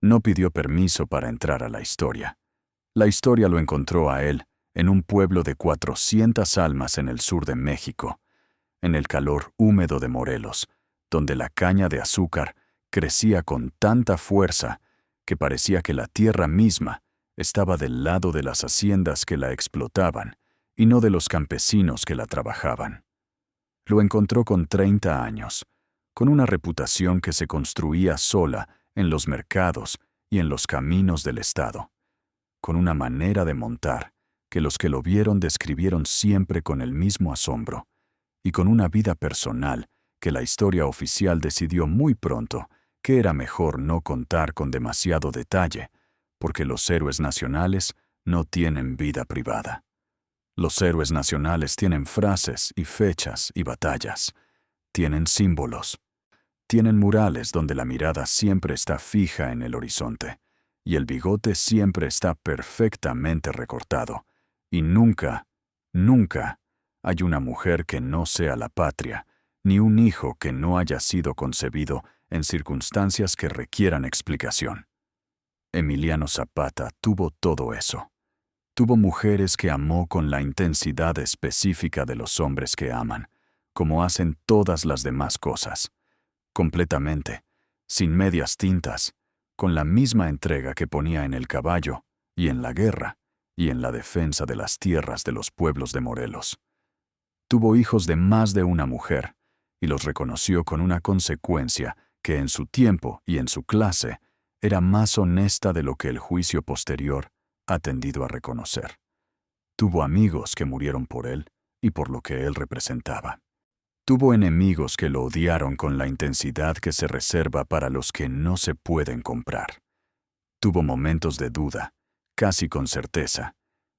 No pidió permiso para entrar a la historia. La historia lo encontró a él en un pueblo de 400 almas en el sur de México, en el calor húmedo de Morelos, donde la caña de azúcar crecía con tanta fuerza que parecía que la tierra misma estaba del lado de las haciendas que la explotaban y no de los campesinos que la trabajaban. Lo encontró con 30 años, con una reputación que se construía sola en los mercados y en los caminos del estado, con una manera de montar que los que lo vieron describieron siempre con el mismo asombro, y con una vida personal que la historia oficial decidió muy pronto que era mejor no contar con demasiado detalle, porque los héroes nacionales no tienen vida privada. Los héroes nacionales tienen frases y fechas y batallas, tienen símbolos, tienen murales donde la mirada siempre está fija en el horizonte, y el bigote siempre está perfectamente recortado, y nunca, nunca hay una mujer que no sea la patria, ni un hijo que no haya sido concebido en circunstancias que requieran explicación. Emiliano Zapata tuvo todo eso. Tuvo mujeres que amó con la intensidad específica de los hombres que aman, como hacen todas las demás cosas, completamente, sin medias tintas, con la misma entrega que ponía en el caballo, y en la guerra, y en la defensa de las tierras de los pueblos de Morelos. Tuvo hijos de más de una mujer, y los reconoció con una consecuencia que en su tiempo y en su clase era más honesta de lo que el juicio posterior ha tendido a reconocer. Tuvo amigos que murieron por él y por lo que él representaba. Tuvo enemigos que lo odiaron con la intensidad que se reserva para los que no se pueden comprar. Tuvo momentos de duda, casi con certeza,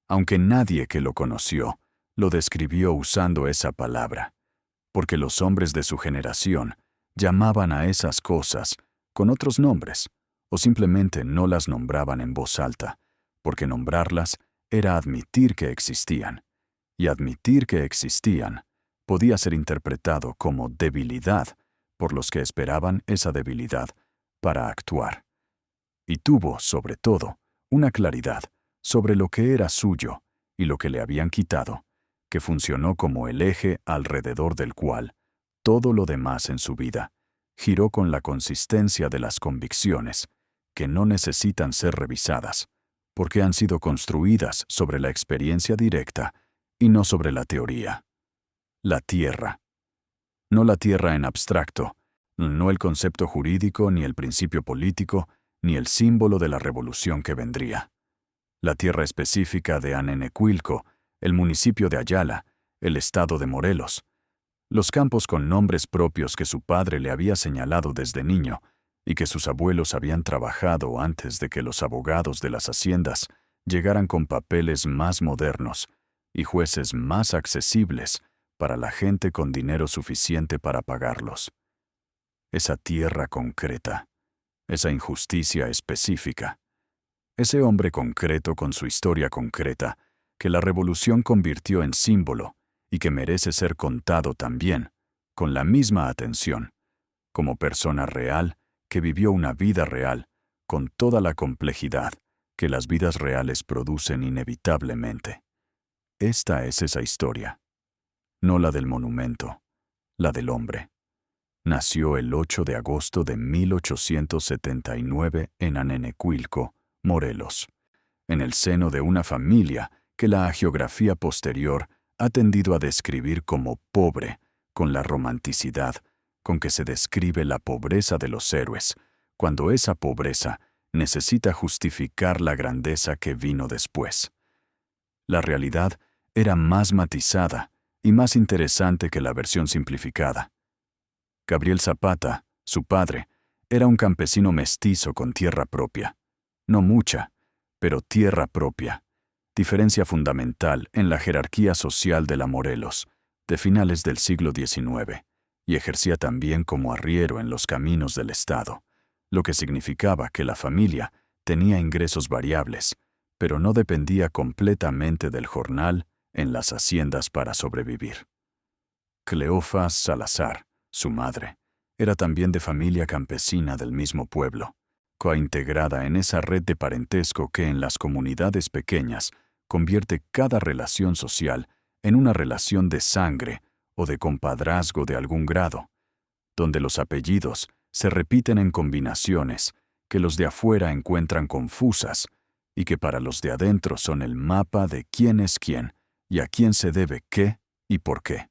aunque nadie que lo conoció lo describió usando esa palabra, porque los hombres de su generación llamaban a esas cosas con otros nombres, o simplemente no las nombraban en voz alta, porque nombrarlas era admitir que existían, y admitir que existían podía ser interpretado como debilidad por los que esperaban esa debilidad para actuar. Y tuvo, sobre todo, una claridad sobre lo que era suyo y lo que le habían quitado, que funcionó como el eje alrededor del cual todo lo demás en su vida giró con la consistencia de las convicciones, que no necesitan ser revisadas, porque han sido construidas sobre la experiencia directa y no sobre la teoría. La tierra. No la tierra en abstracto, no el concepto jurídico, ni el principio político, ni el símbolo de la revolución que vendría. La tierra específica de Anenecuilco, el municipio de Ayala, el estado de Morelos, los campos con nombres propios que su padre le había señalado desde niño y que sus abuelos habían trabajado antes de que los abogados de las haciendas llegaran con papeles más modernos y jueces más accesibles para la gente con dinero suficiente para pagarlos. Esa tierra concreta, esa injusticia específica, ese hombre concreto con su historia concreta, que la revolución convirtió en símbolo y que merece ser contado también, con la misma atención, como persona real que vivió una vida real, con toda la complejidad que las vidas reales producen inevitablemente. Esta es esa historia, no la del monumento, la del hombre. Nació el 8 de agosto de 1879 en Anenecuilco, Morelos, en el seno de una familia que la hagiografía posterior ha tendido a describir como pobre, con la romanticidad con que se describe la pobreza de los héroes, cuando esa pobreza necesita justificar la grandeza que vino después. La realidad era más matizada y más interesante que la versión simplificada. Gabriel Zapata, su padre, era un campesino mestizo con tierra propia. No mucha, pero tierra propia. Diferencia fundamental en la jerarquía social de la Morelos, de finales del siglo XIX, y ejercía también como arriero en los caminos del estado, lo que significaba que la familia tenía ingresos variables, pero no dependía completamente del jornal en las haciendas para sobrevivir. Cleofa Salazar, su madre, era también de familia campesina del mismo pueblo, cointegrada en esa red de parentesco que en las comunidades pequeñas convierte cada relación social en una relación de sangre o de compadrazgo de algún grado, donde los apellidos se repiten en combinaciones que los de afuera encuentran confusas y que para los de adentro son el mapa de quién es quién y a quién se debe qué y por qué.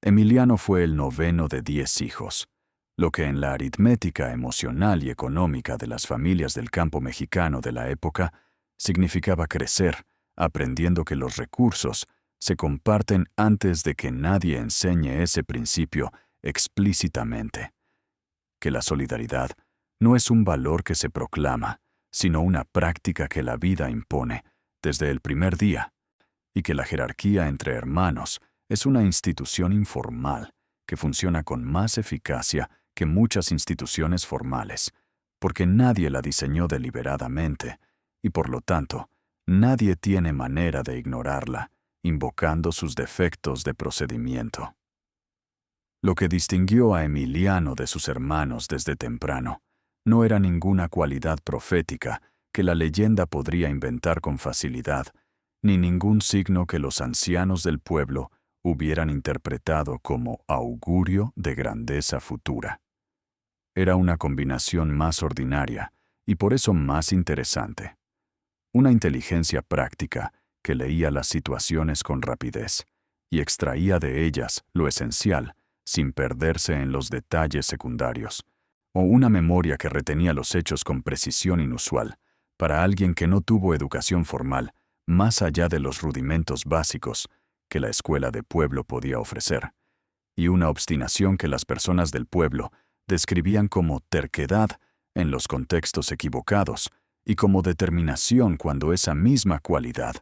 Emiliano fue el noveno de 10 hijos, lo que en la aritmética emocional y económica de las familias del campo mexicano de la época significaba crecer, aprendiendo que los recursos se comparten antes de que nadie enseñe ese principio explícitamente, que la solidaridad no es un valor que se proclama, sino una práctica que la vida impone desde el primer día, y que la jerarquía entre hermanos es una institución informal que funciona con más eficacia que muchas instituciones formales, porque nadie la diseñó deliberadamente, y por lo tanto, nadie tiene manera de ignorarla, invocando sus defectos de procedimiento. Lo que distinguió a Emiliano de sus hermanos desde temprano no era ninguna cualidad profética que la leyenda podría inventar con facilidad, ni ningún signo que los ancianos del pueblo hubieran interpretado como augurio de grandeza futura. Era una combinación más ordinaria y por eso más interesante. Una inteligencia práctica que leía las situaciones con rapidez y extraía de ellas lo esencial sin perderse en los detalles secundarios, o una memoria que retenía los hechos con precisión inusual para alguien que no tuvo educación formal más allá de los rudimentos básicos que la escuela de pueblo podía ofrecer, y una obstinación que las personas del pueblo describían como terquedad en los contextos equivocados y como determinación cuando esa misma cualidad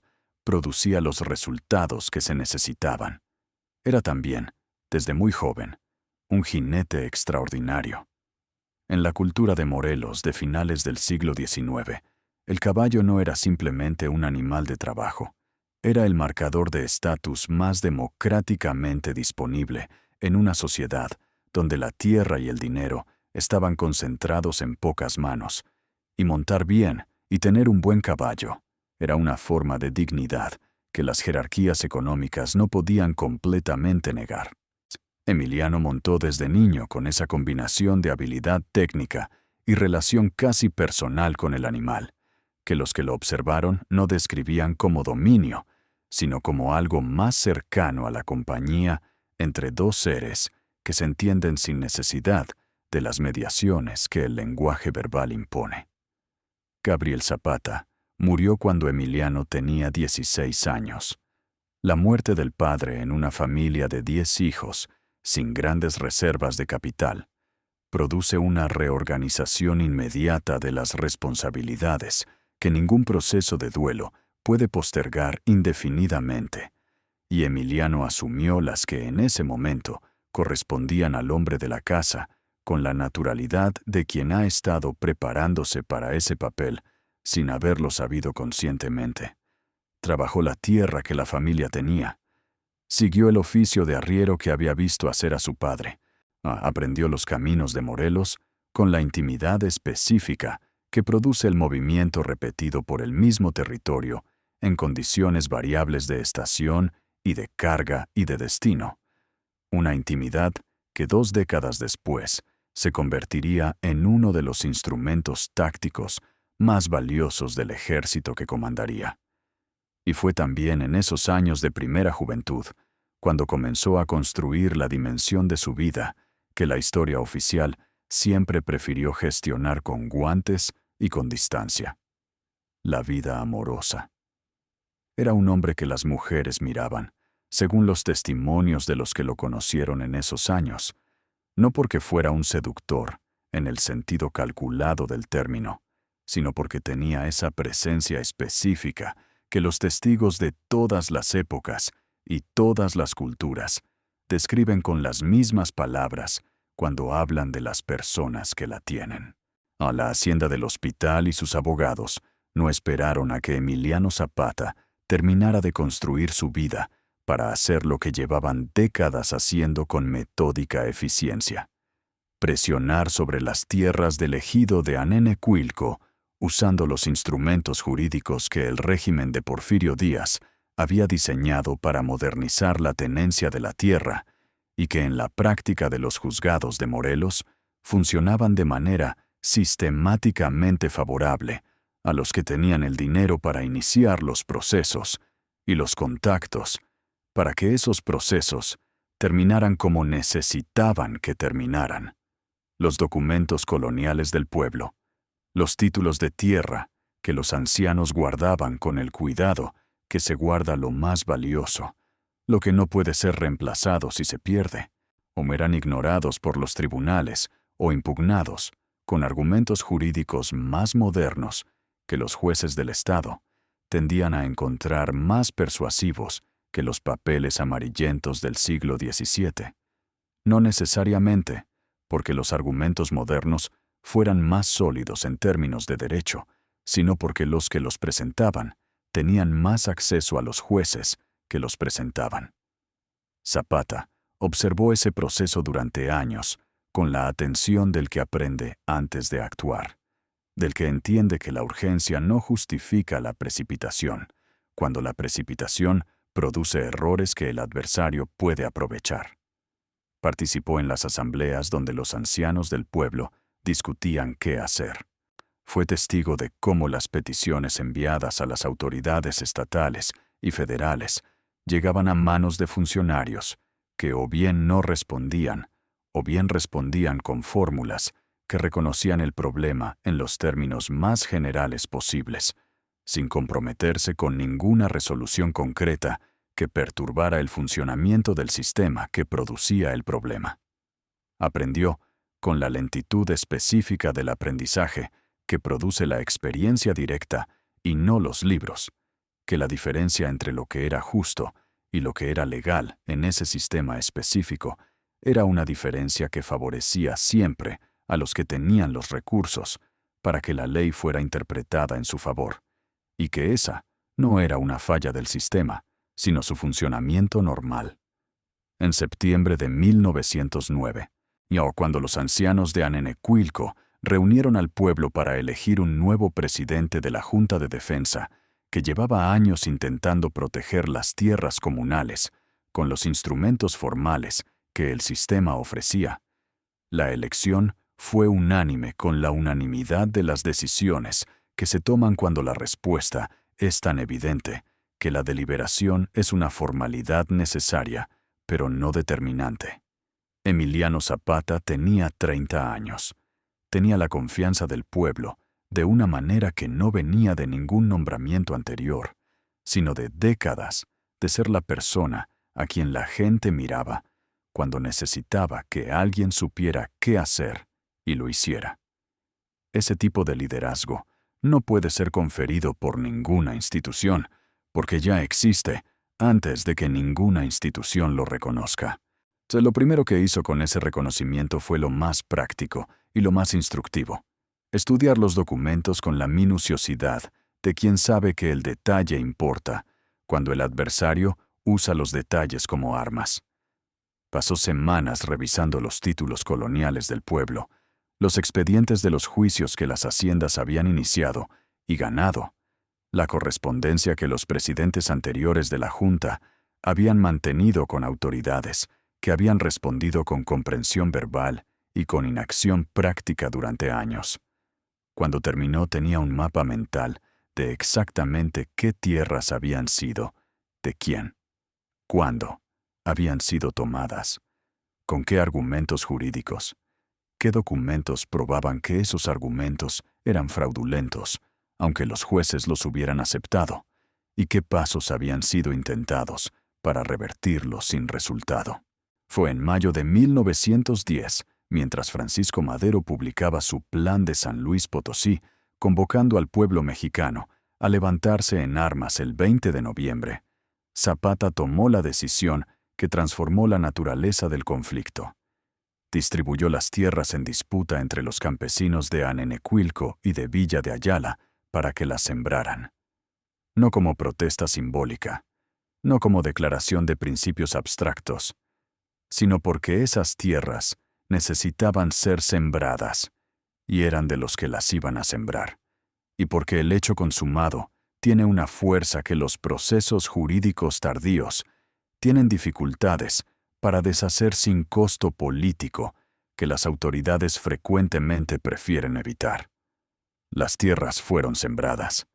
producía los resultados que se necesitaban. Era también, desde muy joven, un jinete extraordinario. En la cultura de Morelos de finales del siglo XIX, el caballo no era simplemente un animal de trabajo, era el marcador de estatus más democráticamente disponible en una sociedad donde la tierra y el dinero estaban concentrados en pocas manos, y montar bien y tener un buen caballo era una forma de dignidad que las jerarquías económicas no podían completamente negar. Emiliano montó desde niño con esa combinación de habilidad técnica y relación casi personal con el animal, que los que lo observaron no describían como dominio, sino como algo más cercano a la compañía entre dos seres que se entienden sin necesidad de las mediaciones que el lenguaje verbal impone. Gabriel Zapata murió cuando Emiliano tenía 16 años. La muerte del padre en una familia de 10 hijos, sin grandes reservas de capital, produce una reorganización inmediata de las responsabilidades que ningún proceso de duelo puede postergar indefinidamente, y Emiliano asumió las que en ese momento correspondían al hombre de la casa con la naturalidad de quien ha estado preparándose para ese papel sin haberlo sabido conscientemente. Trabajó la tierra que la familia tenía. Siguió el oficio de arriero que había visto hacer a su padre. Aprendió los caminos de Morelos con la intimidad específica que produce el movimiento repetido por el mismo territorio en condiciones variables de estación y de carga y de destino. Una intimidad que 2 décadas después se convertiría en uno de los instrumentos tácticos más valiosos del ejército que comandaría. Y fue también en esos años de primera juventud, cuando comenzó a construir la dimensión de su vida, que la historia oficial siempre prefirió gestionar con guantes y con distancia. La vida amorosa. Era un hombre que las mujeres miraban, según los testimonios de los que lo conocieron en esos años, no porque fuera un seductor, en el sentido calculado del término, sino porque tenía esa presencia específica que los testigos de todas las épocas y todas las culturas describen con las mismas palabras cuando hablan de las personas que la tienen. A la hacienda del hospital y sus abogados no esperaron a que Emiliano Zapata terminara de construir su vida para hacer lo que llevaban décadas haciendo con metódica eficiencia: presionar sobre las tierras del ejido de Anenecuilco, usando los instrumentos jurídicos que el régimen de Porfirio Díaz había diseñado para modernizar la tenencia de la tierra y que en la práctica de los juzgados de Morelos funcionaban de manera sistemáticamente favorable a los que tenían el dinero para iniciar los procesos y los contactos para que esos procesos terminaran como necesitaban que terminaran. Los documentos coloniales del pueblo, los títulos de tierra que los ancianos guardaban con el cuidado que se guarda lo más valioso, lo que no puede ser reemplazado si se pierde, o eran ignorados por los tribunales o impugnados con argumentos jurídicos más modernos que los jueces del Estado tendían a encontrar más persuasivos que los papeles amarillentos del siglo XVII. No necesariamente porque los argumentos modernos fueran más sólidos en términos de derecho, sino porque los que los presentaban tenían más acceso a los jueces que los presentaban. Zapata observó ese proceso durante años, con la atención del que aprende antes de actuar, del que entiende que la urgencia no justifica la precipitación, cuando la precipitación produce errores que el adversario puede aprovechar. Participó en las asambleas donde los ancianos del pueblo discutían qué hacer. Fue testigo de cómo las peticiones enviadas a las autoridades estatales y federales llegaban a manos de funcionarios que o bien no respondían, o bien respondían con fórmulas que reconocían el problema en los términos más generales posibles, sin comprometerse con ninguna resolución concreta que perturbara el funcionamiento del sistema que producía el problema. Aprendió, con la lentitud específica del aprendizaje que produce la experiencia directa y no los libros, que la diferencia entre lo que era justo y lo que era legal en ese sistema específico era una diferencia que favorecía siempre a los que tenían los recursos para que la ley fuera interpretada en su favor, y que esa no era una falla del sistema, sino su funcionamiento normal. En septiembre de 1909, y cuando los ancianos de Anenecuilco reunieron al pueblo para elegir un nuevo presidente de la Junta de Defensa, que llevaba años intentando proteger las tierras comunales con los instrumentos formales que el sistema ofrecía, la elección fue unánime con la unanimidad de las decisiones que se toman cuando la respuesta es tan evidente que la deliberación es una formalidad necesaria, pero no determinante. Emiliano Zapata tenía 30 años. Tenía la confianza del pueblo de una manera que no venía de ningún nombramiento anterior, sino de décadas de ser la persona a quien la gente miraba cuando necesitaba que alguien supiera qué hacer y lo hiciera. Ese tipo de liderazgo no puede ser conferido por ninguna institución, porque ya existe antes de que ninguna institución lo reconozca. Lo primero que hizo con ese reconocimiento fue lo más práctico y lo más instructivo: estudiar los documentos con la minuciosidad de quien sabe que el detalle importa, cuando el adversario usa los detalles como armas. Pasó semanas revisando los títulos coloniales del pueblo, los expedientes de los juicios que las haciendas habían iniciado y ganado, la correspondencia que los presidentes anteriores de la Junta habían mantenido con autoridades que habían respondido con comprensión verbal y con inacción práctica durante años. Cuando terminó tenía un mapa mental de exactamente qué tierras habían sido, de quién, cuándo habían sido tomadas, con qué argumentos jurídicos, qué documentos probaban que esos argumentos eran fraudulentos, aunque los jueces los hubieran aceptado, y qué pasos habían sido intentados para revertirlos sin resultado. Fue en mayo de 1910, mientras Francisco Madero publicaba su Plan de San Luis Potosí, convocando al pueblo mexicano a levantarse en armas el 20 de noviembre, Zapata tomó la decisión que transformó la naturaleza del conflicto. Distribuyó las tierras en disputa entre los campesinos de Anenecuilco y de Villa de Ayala para que las sembraran. No como protesta simbólica, no como declaración de principios abstractos, sino porque esas tierras necesitaban ser sembradas, y eran de los que las iban a sembrar. Y porque el hecho consumado tiene una fuerza que los procesos jurídicos tardíos tienen dificultades para deshacer sin costo político que las autoridades frecuentemente prefieren evitar. Las tierras fueron sembradas.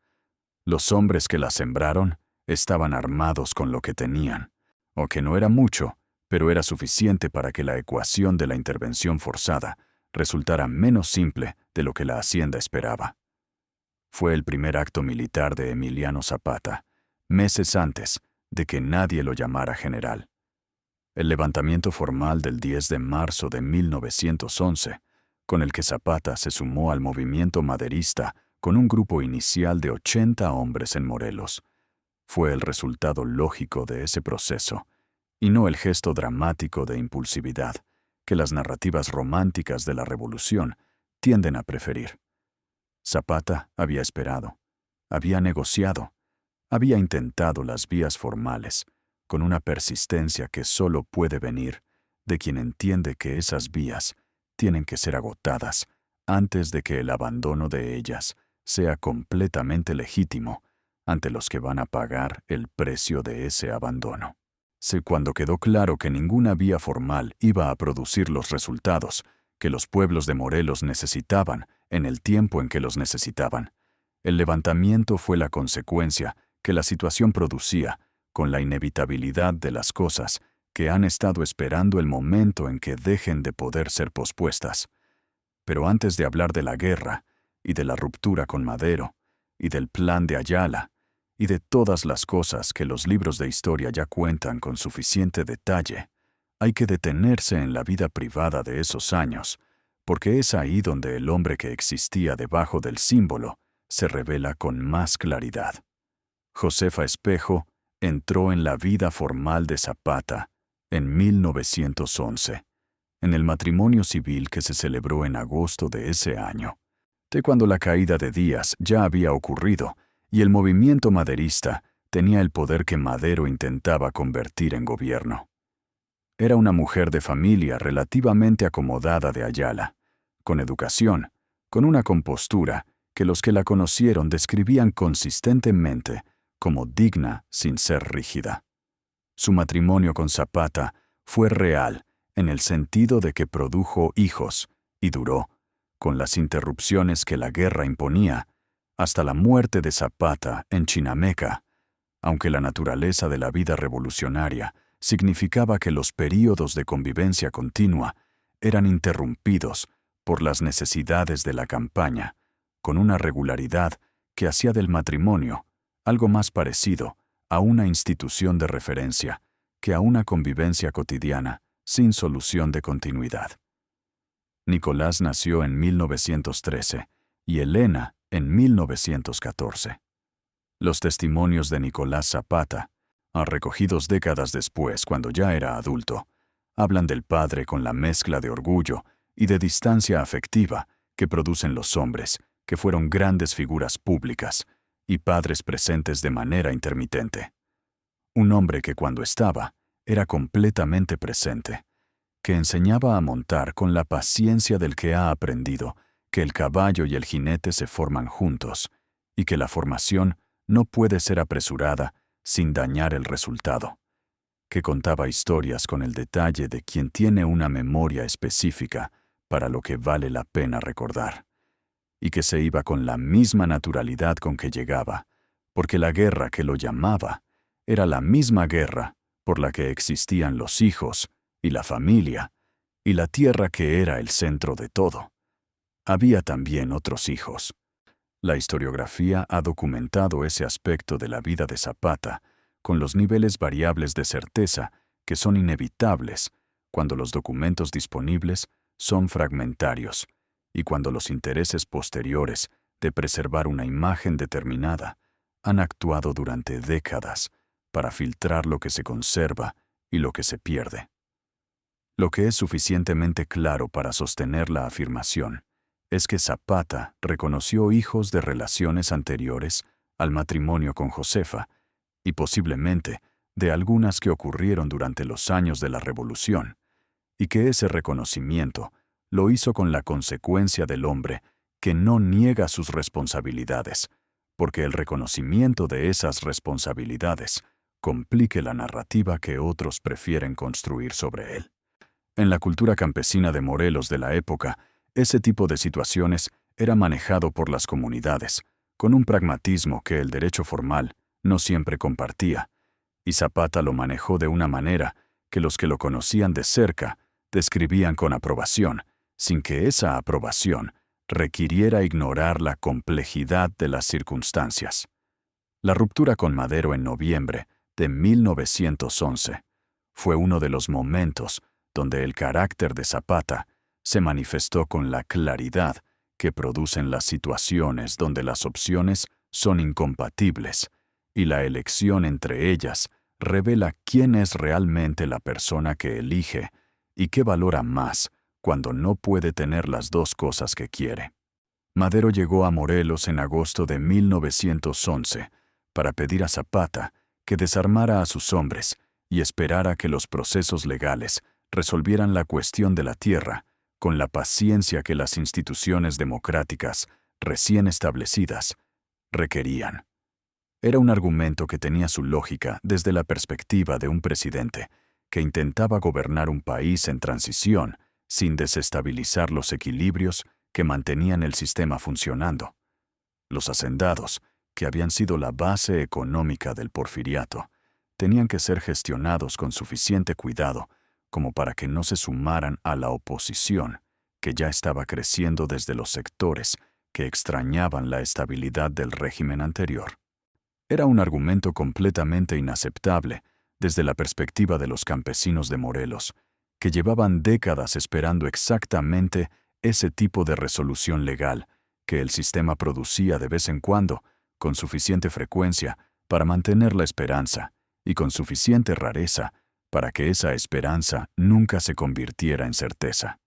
Los hombres que las sembraron estaban armados con lo que tenían, o que no era mucho, pero era suficiente para que la ecuación de la intervención forzada resultara menos simple de lo que la Hacienda esperaba. Fue el primer acto militar de Emiliano Zapata, meses antes de que nadie lo llamara general. El levantamiento formal del 10 de marzo de 1911, con el que Zapata se sumó al movimiento maderista con un grupo inicial de 80 hombres en Morelos, fue el resultado lógico de ese proceso, y no el gesto dramático de impulsividad que las narrativas románticas de la Revolución tienden a preferir. Zapata había esperado, había negociado, había intentado las vías formales, con una persistencia que solo puede venir de quien entiende que esas vías tienen que ser agotadas antes de que el abandono de ellas sea completamente legítimo ante los que van a pagar el precio de ese abandono. Cuando quedó claro que ninguna vía formal iba a producir los resultados que los pueblos de Morelos necesitaban en el tiempo en que los necesitaban, el levantamiento fue la consecuencia que la situación producía con la inevitabilidad de las cosas que han estado esperando el momento en que dejen de poder ser pospuestas. Pero antes de hablar de la guerra, y de la ruptura con Madero, y del plan de Ayala, y de todas las cosas que los libros de historia ya cuentan con suficiente detalle, hay que detenerse en la vida privada de esos años, porque es ahí donde el hombre que existía debajo del símbolo se revela con más claridad. Josefa Espejo entró en la vida formal de Zapata en 1911, en el matrimonio civil que se celebró en agosto de ese año, de cuando la caída de Díaz ya había ocurrido y el movimiento maderista tenía el poder que Madero intentaba convertir en gobierno. Era una mujer de familia relativamente acomodada de Ayala, con educación, con una compostura que los que la conocieron describían consistentemente como digna sin ser rígida. Su matrimonio con Zapata fue real en el sentido de que produjo hijos y duró, con las interrupciones que la guerra imponía, hasta la muerte de Zapata en Chinameca, aunque la naturaleza de la vida revolucionaria significaba que los períodos de convivencia continua eran interrumpidos por las necesidades de la campaña, con una regularidad que hacía del matrimonio algo más parecido a una institución de referencia que a una convivencia cotidiana sin solución de continuidad. Nicolás nació en 1913 y Elena en 1914. Los testimonios de Nicolás Zapata, recogidos décadas después cuando ya era adulto, hablan del padre con la mezcla de orgullo y de distancia afectiva que producen los hombres, que fueron grandes figuras públicas y padres presentes de manera intermitente. Un hombre que cuando estaba, era completamente presente, que enseñaba a montar con la paciencia del que ha aprendido que el caballo y el jinete se forman juntos, y que la formación no puede ser apresurada sin dañar el resultado, que contaba historias con el detalle de quien tiene una memoria específica para lo que vale la pena recordar, y que se iba con la misma naturalidad con que llegaba, porque la guerra que lo llamaba era la misma guerra por la que existían los hijos y la familia, y la tierra que era el centro de todo. Había también otros hijos. La historiografía ha documentado ese aspecto de la vida de Zapata con los niveles variables de certeza que son inevitables cuando los documentos disponibles son fragmentarios y cuando los intereses posteriores de preservar una imagen determinada han actuado durante décadas para filtrar lo que se conserva y lo que se pierde. Lo que es suficientemente claro para sostener la afirmación es que Zapata reconoció hijos de relaciones anteriores al matrimonio con Josefa y posiblemente de algunas que ocurrieron durante los años de la Revolución, y que ese reconocimiento lo hizo con la consecuencia del hombre que no niega sus responsabilidades, porque el reconocimiento de esas responsabilidades complique la narrativa que otros prefieren construir sobre él. En la cultura campesina de Morelos de la época, ese tipo de situaciones era manejado por las comunidades, con un pragmatismo que el derecho formal no siempre compartía, y Zapata lo manejó de una manera que los que lo conocían de cerca describían con aprobación, sin que esa aprobación requiriera ignorar la complejidad de las circunstancias. La ruptura con Madero en noviembre de 1911 fue uno de los momentos donde el carácter de Zapata se manifestó con la claridad que producen las situaciones donde las opciones son incompatibles y la elección entre ellas revela quién es realmente la persona que elige y qué valora más cuando no puede tener las dos cosas que quiere. Madero llegó a Morelos en agosto de 1911 para pedir a Zapata que desarmara a sus hombres y esperara que los procesos legales resolvieran la cuestión de la tierra con la paciencia que las instituciones democráticas recién establecidas requerían. Era un argumento que tenía su lógica desde la perspectiva de un presidente que intentaba gobernar un país en transición sin desestabilizar los equilibrios que mantenían el sistema funcionando. Los hacendados, que habían sido la base económica del porfiriato, tenían que ser gestionados con suficiente cuidado como para que no se sumaran a la oposición, que ya estaba creciendo desde los sectores que extrañaban la estabilidad del régimen anterior. Era un argumento completamente inaceptable desde la perspectiva de los campesinos de Morelos, que llevaban décadas esperando exactamente ese tipo de resolución legal que el sistema producía de vez en cuando, con suficiente frecuencia para mantener la esperanza y con suficiente rareza para que esa esperanza nunca se convirtiera en certeza.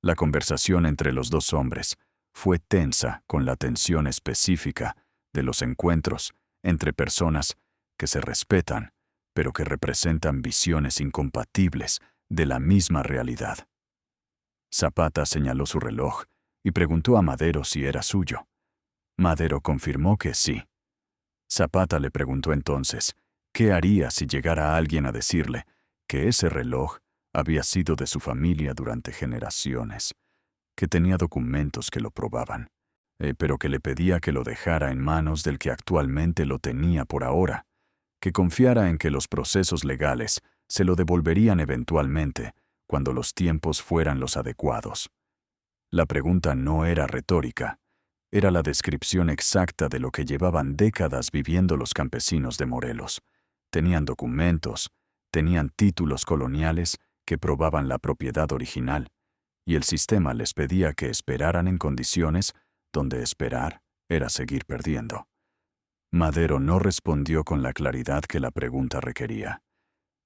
La conversación entre los dos hombres fue tensa con la tensión específica de los encuentros entre personas que se respetan, pero que representan visiones incompatibles de la misma realidad. Zapata señaló su reloj y preguntó a Madero si era suyo. Madero confirmó que sí. Zapata le preguntó entonces qué haría si llegara alguien a decirle que ese reloj había sido de su familia durante generaciones, que tenía documentos que lo probaban, pero que le pedía que lo dejara en manos del que actualmente lo tenía por ahora, que confiara en que los procesos legales se lo devolverían eventualmente cuando los tiempos fueran los adecuados. La pregunta no era retórica, era la descripción exacta de lo que llevaban décadas viviendo los campesinos de Morelos. Tenían documentos, tenían títulos coloniales que probaban la propiedad original, y el sistema les pedía que esperaran en condiciones donde esperar era seguir perdiendo. Madero no respondió con la claridad que la pregunta requería,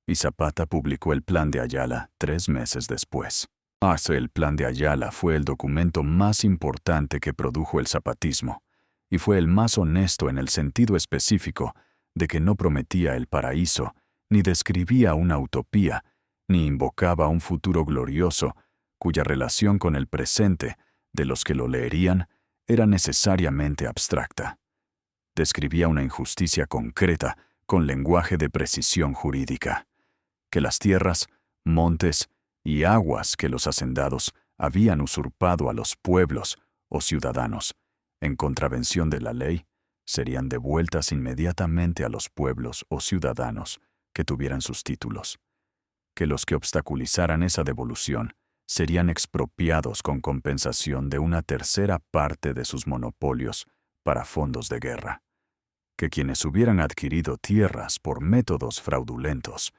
y Zapata publicó el Plan de Ayala 3 meses después. El Plan de Ayala fue el documento más importante que produjo el zapatismo, y fue el más honesto en el sentido específico de que no prometía el paraíso, ni describía una utopía, ni invocaba un futuro glorioso, cuya relación con el presente de los que lo leerían era necesariamente abstracta. Describía una injusticia concreta con lenguaje de precisión jurídica, que las tierras, montes y aguas que los hacendados habían usurpado a los pueblos o ciudadanos, en contravención de la ley, serían devueltas inmediatamente a los pueblos o ciudadanos que tuvieran sus títulos, que los que obstaculizaran esa devolución serían expropiados con compensación de una tercera parte de sus monopolios para fondos de guerra, que quienes hubieran adquirido tierras por métodos fraudulentos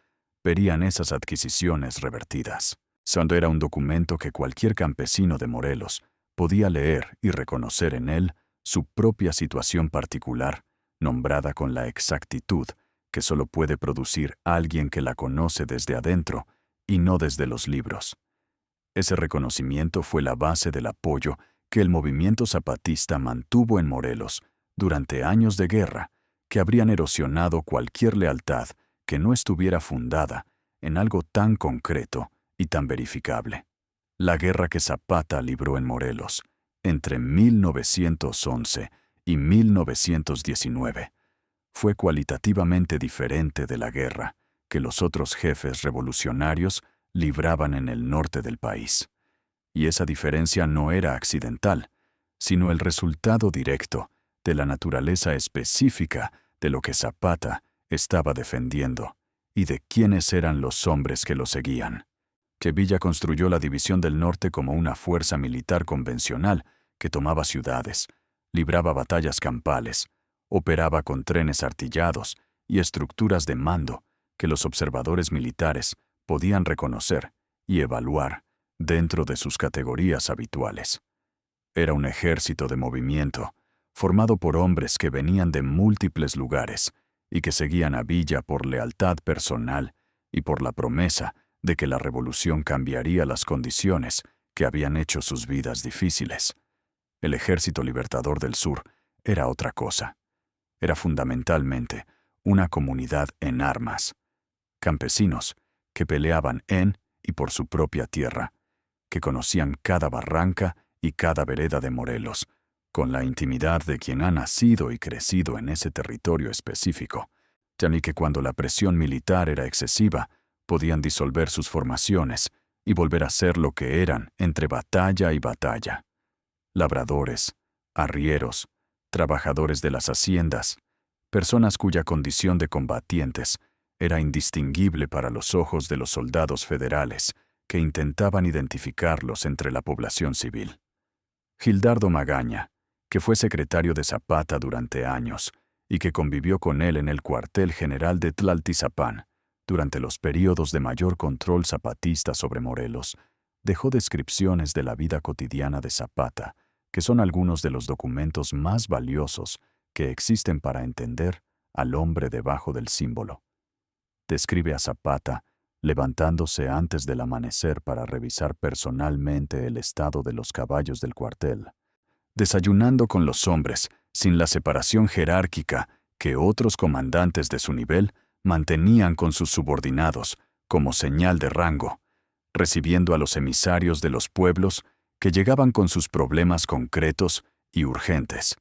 verían esas adquisiciones revertidas. Sando era un documento que cualquier campesino de Morelos podía leer y reconocer en él su propia situación particular, nombrada con la exactitud que solo puede producir alguien que la conoce desde adentro y no desde los libros. Ese reconocimiento fue la base del apoyo que el movimiento zapatista mantuvo en Morelos durante años de guerra que habrían erosionado cualquier lealtad que no estuviera fundada en algo tan concreto y tan verificable. La guerra que Zapata libró en Morelos entre 1911 y 1919 fue cualitativamente diferente de la guerra que los otros jefes revolucionarios libraban en el norte del país. Y esa diferencia no era accidental, sino el resultado directo de la naturaleza específica de lo que Zapata estaba defendiendo y de quiénes eran los hombres que lo seguían. Que Villa construyó la División del Norte como una fuerza militar convencional que tomaba ciudades, libraba batallas campales, operaba con trenes artillados y estructuras de mando que los observadores militares podían reconocer y evaluar dentro de sus categorías habituales. Era un ejército de movimiento, formado por hombres que venían de múltiples lugares y que seguían a Villa por lealtad personal y por la promesa de que la revolución cambiaría las condiciones que habían hecho sus vidas difíciles. El Ejército Libertador del Sur era otra cosa. Era fundamentalmente una comunidad en armas. Campesinos que peleaban en y por su propia tierra, que conocían cada barranca y cada vereda de Morelos, con la intimidad de quien ha nacido y crecido en ese territorio específico, y que cuando la presión militar era excesiva, podían disolver sus formaciones y volver a ser lo que eran entre batalla y batalla. Labradores, arrieros, trabajadores de las haciendas, personas cuya condición de combatientes era indistinguible para los ojos de los soldados federales que intentaban identificarlos entre la población civil. Gildardo Magaña, que fue secretario de Zapata durante años y que convivió con él en el cuartel general de Tlaltizapán durante los períodos de mayor control zapatista sobre Morelos, dejó descripciones de la vida cotidiana de Zapata, que son algunos de los documentos más valiosos que existen para entender al hombre debajo del símbolo. Describe a Zapata levantándose antes del amanecer para revisar personalmente el estado de los caballos del cuartel, desayunando con los hombres sin la separación jerárquica que otros comandantes de su nivel mantenían con sus subordinados como señal de rango, recibiendo a los emisarios de los pueblos que llegaban con sus problemas concretos y urgentes,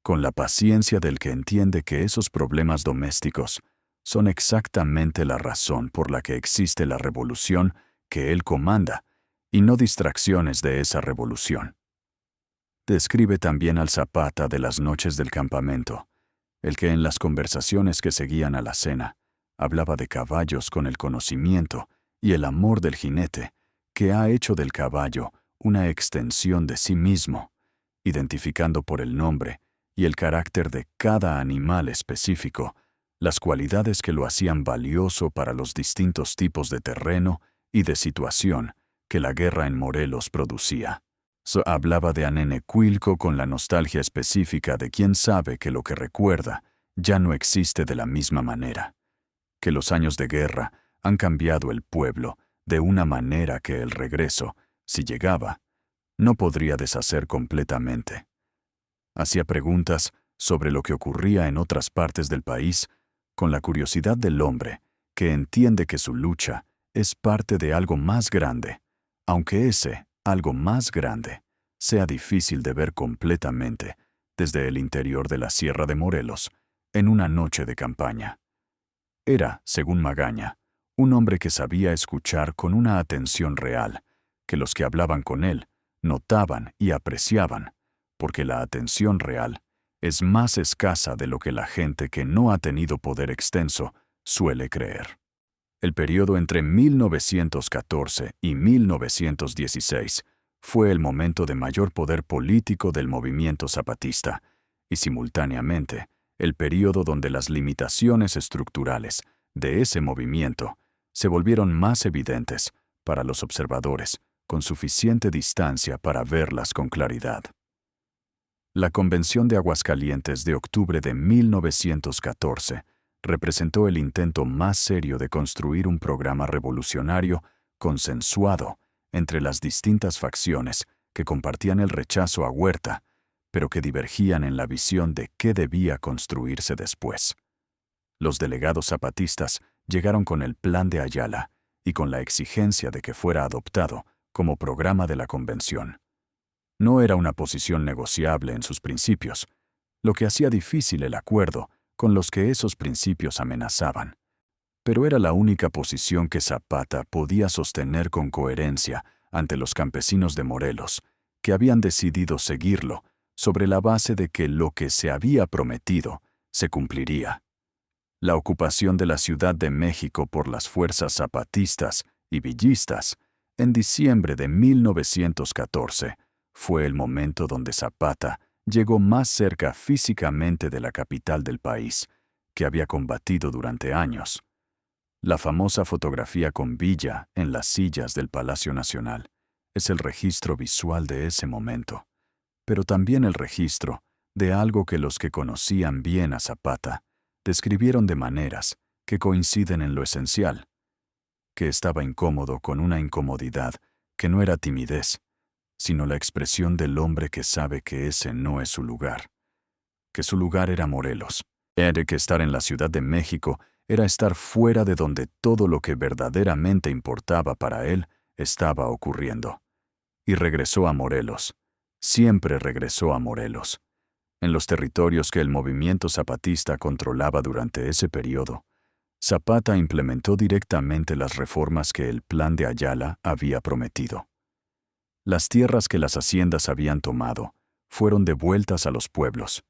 con la paciencia del que entiende que esos problemas domésticos son exactamente la razón por la que existe la revolución que él comanda, y no distracciones de esa revolución. Describe también al Zapata de las noches del campamento, el que en las conversaciones que seguían a la cena hablaba de caballos con el conocimiento y el amor del jinete, que ha hecho del caballo una extensión de sí mismo, identificando por el nombre y el carácter de cada animal específico las cualidades que lo hacían valioso para los distintos tipos de terreno y de situación que la guerra en Morelos producía. Hablaba de Anenecuilco con la nostalgia específica de quien sabe que lo que recuerda ya no existe de la misma manera, que los años de guerra han cambiado el pueblo de una manera que el regreso, si llegaba, no podría deshacer completamente. Hacía preguntas sobre lo que ocurría en otras partes del país con la curiosidad del hombre que entiende que su lucha es parte de algo más grande, aunque ese algo más grande sea difícil de ver completamente desde el interior de la Sierra de Morelos en una noche de campaña. Era, según Magaña, un hombre que sabía escuchar con una atención real, que los que hablaban con él notaban y apreciaban, porque la atención real es más escasa de lo que la gente que no ha tenido poder extenso suele creer. El periodo entre 1914 y 1916 fue el momento de mayor poder político del movimiento zapatista y simultáneamente el periodo donde las limitaciones estructurales de ese movimiento se volvieron más evidentes para los observadores con suficiente distancia para verlas con claridad. La Convención de Aguascalientes de octubre de 1914 representó el intento más serio de construir un programa revolucionario consensuado entre las distintas facciones que compartían el rechazo a Huerta, pero que divergían en la visión de qué debía construirse después. Los delegados zapatistas llegaron con el Plan de Ayala y con la exigencia de que fuera adoptado como programa de la convención. No era una posición negociable en sus principios, lo que hacía difícil el acuerdo con los que esos principios amenazaban. Pero era la única posición que Zapata podía sostener con coherencia ante los campesinos de Morelos, que habían decidido seguirlo sobre la base de que lo que se había prometido se cumpliría. La ocupación de la Ciudad de México por las fuerzas zapatistas y villistas en diciembre de 1914 fue el momento donde Zapata llegó más cerca físicamente de la capital del país, que había combatido durante años. La famosa fotografía con Villa en las sillas del Palacio Nacional es el registro visual de ese momento, pero también el registro de algo que los que conocían bien a Zapata describieron de maneras que coinciden en lo esencial, que estaba incómodo con una incomodidad que no era timidez, sino la expresión del hombre que sabe que ese no es su lugar, que su lugar era Morelos, que estar en la Ciudad de México era estar fuera de donde todo lo que verdaderamente importaba para él estaba ocurriendo. Y regresó a Morelos. Siempre regresó a Morelos. En los territorios que el movimiento zapatista controlaba durante ese periodo, Zapata implementó directamente las reformas que el Plan de Ayala había prometido. Las tierras que las haciendas habían tomado fueron devueltas a los pueblos.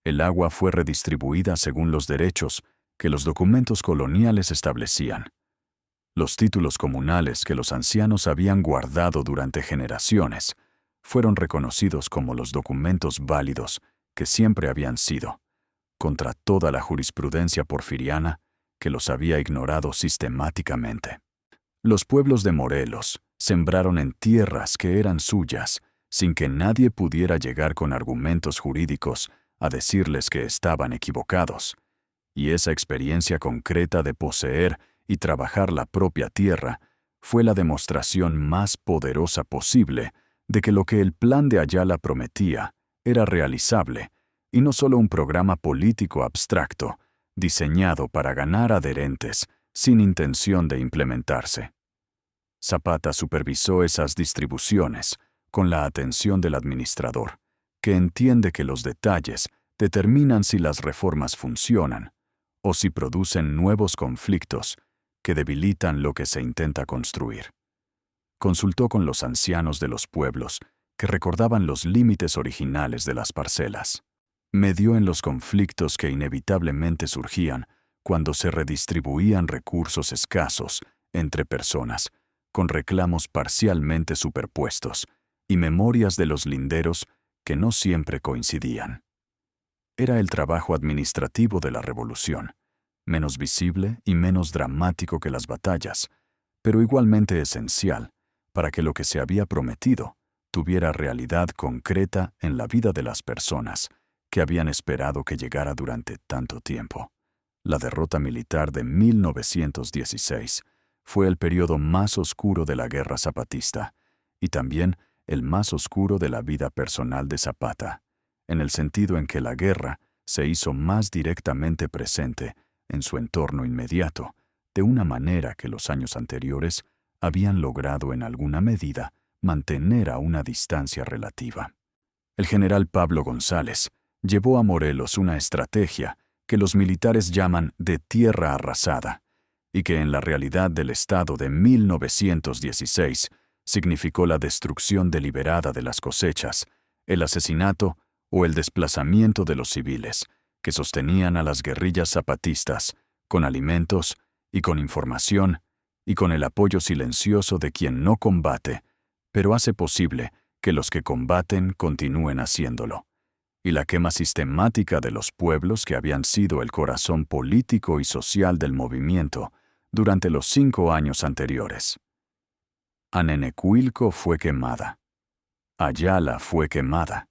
El agua fue redistribuida según los derechos que los documentos coloniales establecían. Los títulos comunales que los ancianos habían guardado durante generaciones fueron reconocidos como los documentos válidos que siempre habían sido, contra toda la jurisprudencia porfiriana que los había ignorado sistemáticamente. Los pueblos de Morelos sembraron en tierras que eran suyas, sin que nadie pudiera llegar con argumentos jurídicos a decirles que estaban equivocados. Y esa experiencia concreta de poseer y trabajar la propia tierra fue la demostración más poderosa posible de que lo que el Plan de Ayala prometía era realizable, y no solo un programa político abstracto, diseñado para ganar adherentes sin intención de implementarse. Zapata supervisó esas distribuciones con la atención del administrador, que entiende que los detalles determinan si las reformas funcionan o si producen nuevos conflictos que debilitan lo que se intenta construir. Consultó con los ancianos de los pueblos que recordaban los límites originales de las parcelas. Medió en los conflictos que inevitablemente surgían cuando se redistribuían recursos escasos entre personas, con reclamos parcialmente superpuestos y memorias de los linderos que no siempre coincidían. Era el trabajo administrativo de la revolución, menos visible y menos dramático que las batallas, pero igualmente esencial para que lo que se había prometido tuviera realidad concreta en la vida de las personas que habían esperado que llegara durante tanto tiempo. La derrota militar de 1916 fue el periodo más oscuro de la guerra zapatista y también el más oscuro de la vida personal de Zapata, en el sentido en que la guerra se hizo más directamente presente en su entorno inmediato, de una manera que los años anteriores habían logrado en alguna medida mantener a una distancia relativa. El general Pablo González llevó a Morelos una estrategia que los militares llaman de tierra arrasada, y que en la realidad del Estado de 1916 significó la destrucción deliberada de las cosechas, el asesinato o el desplazamiento de los civiles, que sostenían a las guerrillas zapatistas, con alimentos y con información, y con el apoyo silencioso de quien no combate, pero hace posible que los que combaten continúen haciéndolo, y la quema sistemática de los pueblos que habían sido el corazón político y social del movimiento durante los 5 años anteriores. Anenecuilco fue quemada. Ayala fue quemada.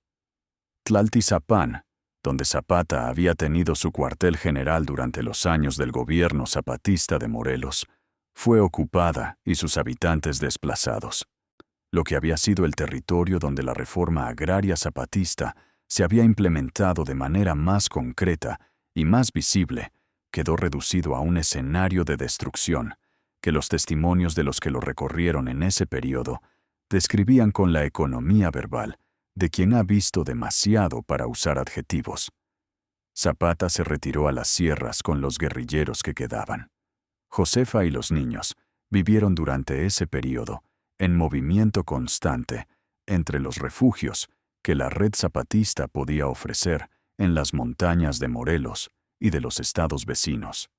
Tlaltizapán, donde Zapata había tenido su cuartel general durante los años del gobierno zapatista de Morelos, fue ocupada y sus habitantes desplazados. Lo que había sido el territorio donde la reforma agraria zapatista se había implementado de manera más concreta y más visible, quedó reducido a un escenario de destrucción que los testimonios de los que lo recorrieron en ese periodo describían con la economía verbal de quien ha visto demasiado para usar adjetivos. Zapata se retiró a las sierras con los guerrilleros que quedaban. Josefa y los niños vivieron durante ese periodo en movimiento constante entre los refugios que la red zapatista podía ofrecer en las montañas de Morelos y de los estados vecinos.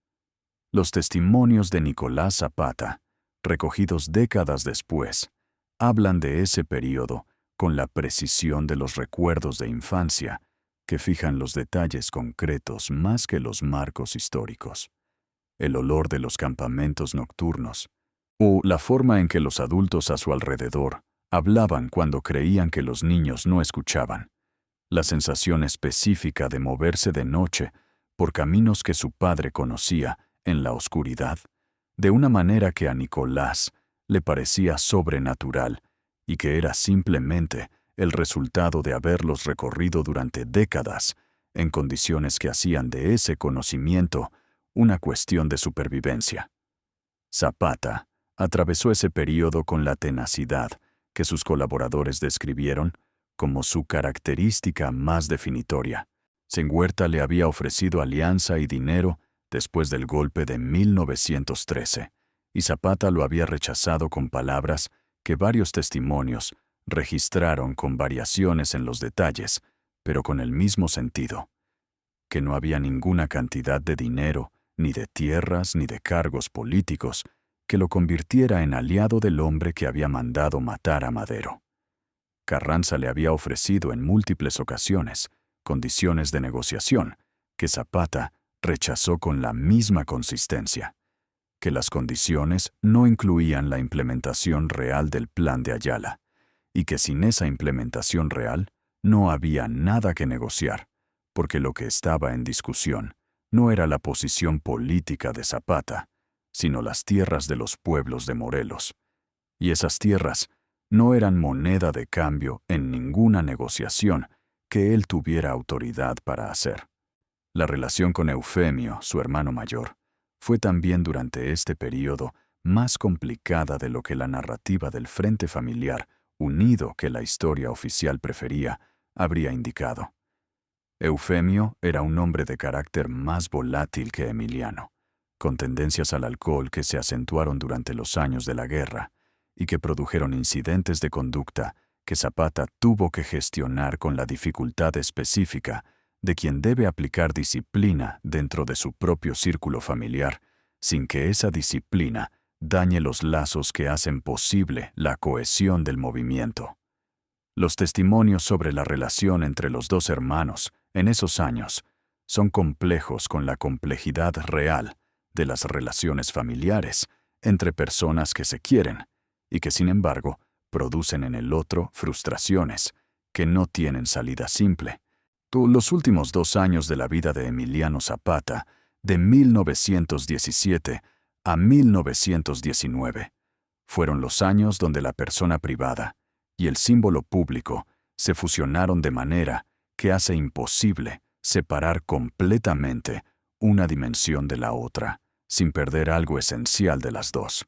Los testimonios de Nicolás Zapata, recogidos décadas después, hablan de ese periodo con la precisión de los recuerdos de infancia que fijan los detalles concretos más que los marcos históricos. El olor de los campamentos nocturnos, o la forma en que los adultos a su alrededor hablaban cuando creían que los niños no escuchaban, la sensación específica de moverse de noche por caminos que su padre conocía en la oscuridad, de una manera que a Nicolás le parecía sobrenatural y que era simplemente el resultado de haberlos recorrido durante décadas en condiciones que hacían de ese conocimiento una cuestión de supervivencia. Zapata atravesó ese período con la tenacidad que sus colaboradores describieron como su característica más definitoria. Sengüerta le había ofrecido alianza y dinero después del golpe de 1913, y Zapata lo había rechazado con palabras que varios testimonios registraron con variaciones en los detalles, pero con el mismo sentido, que no había ninguna cantidad de dinero, ni de tierras, ni de cargos políticos, que lo convirtiera en aliado del hombre que había mandado matar a Madero. Carranza le había ofrecido en múltiples ocasiones condiciones de negociación que Zapata rechazó con la misma consistencia, que las condiciones no incluían la implementación real del Plan de Ayala, y que sin esa implementación real no había nada que negociar, porque lo que estaba en discusión no era la posición política de Zapata, sino las tierras de los pueblos de Morelos. Y esas tierras no eran moneda de cambio en ninguna negociación que él tuviera autoridad para hacer. La relación con Eufemio, su hermano mayor, fue también durante este período más complicada de lo que la narrativa del Frente Familiar, unido que la historia oficial prefería, habría indicado. Eufemio era un hombre de carácter más volátil que Emiliano, con tendencias al alcohol que se acentuaron durante los años de la guerra y que produjeron incidentes de conducta que Zapata tuvo que gestionar con la dificultad específica de quien debe aplicar disciplina dentro de su propio círculo familiar, sin que esa disciplina dañe los lazos que hacen posible la cohesión del movimiento. Los testimonios sobre la relación entre los dos hermanos en esos años son complejos con la complejidad real de las relaciones familiares entre personas que se quieren y que, sin embargo, producen en el otro frustraciones que no tienen salida simple. Los últimos 2 años de la vida de Emiliano Zapata, de 1917 a 1919, fueron los años donde la persona privada y el símbolo público se fusionaron de manera que hace imposible separar completamente una dimensión de la otra, sin perder algo esencial de las dos.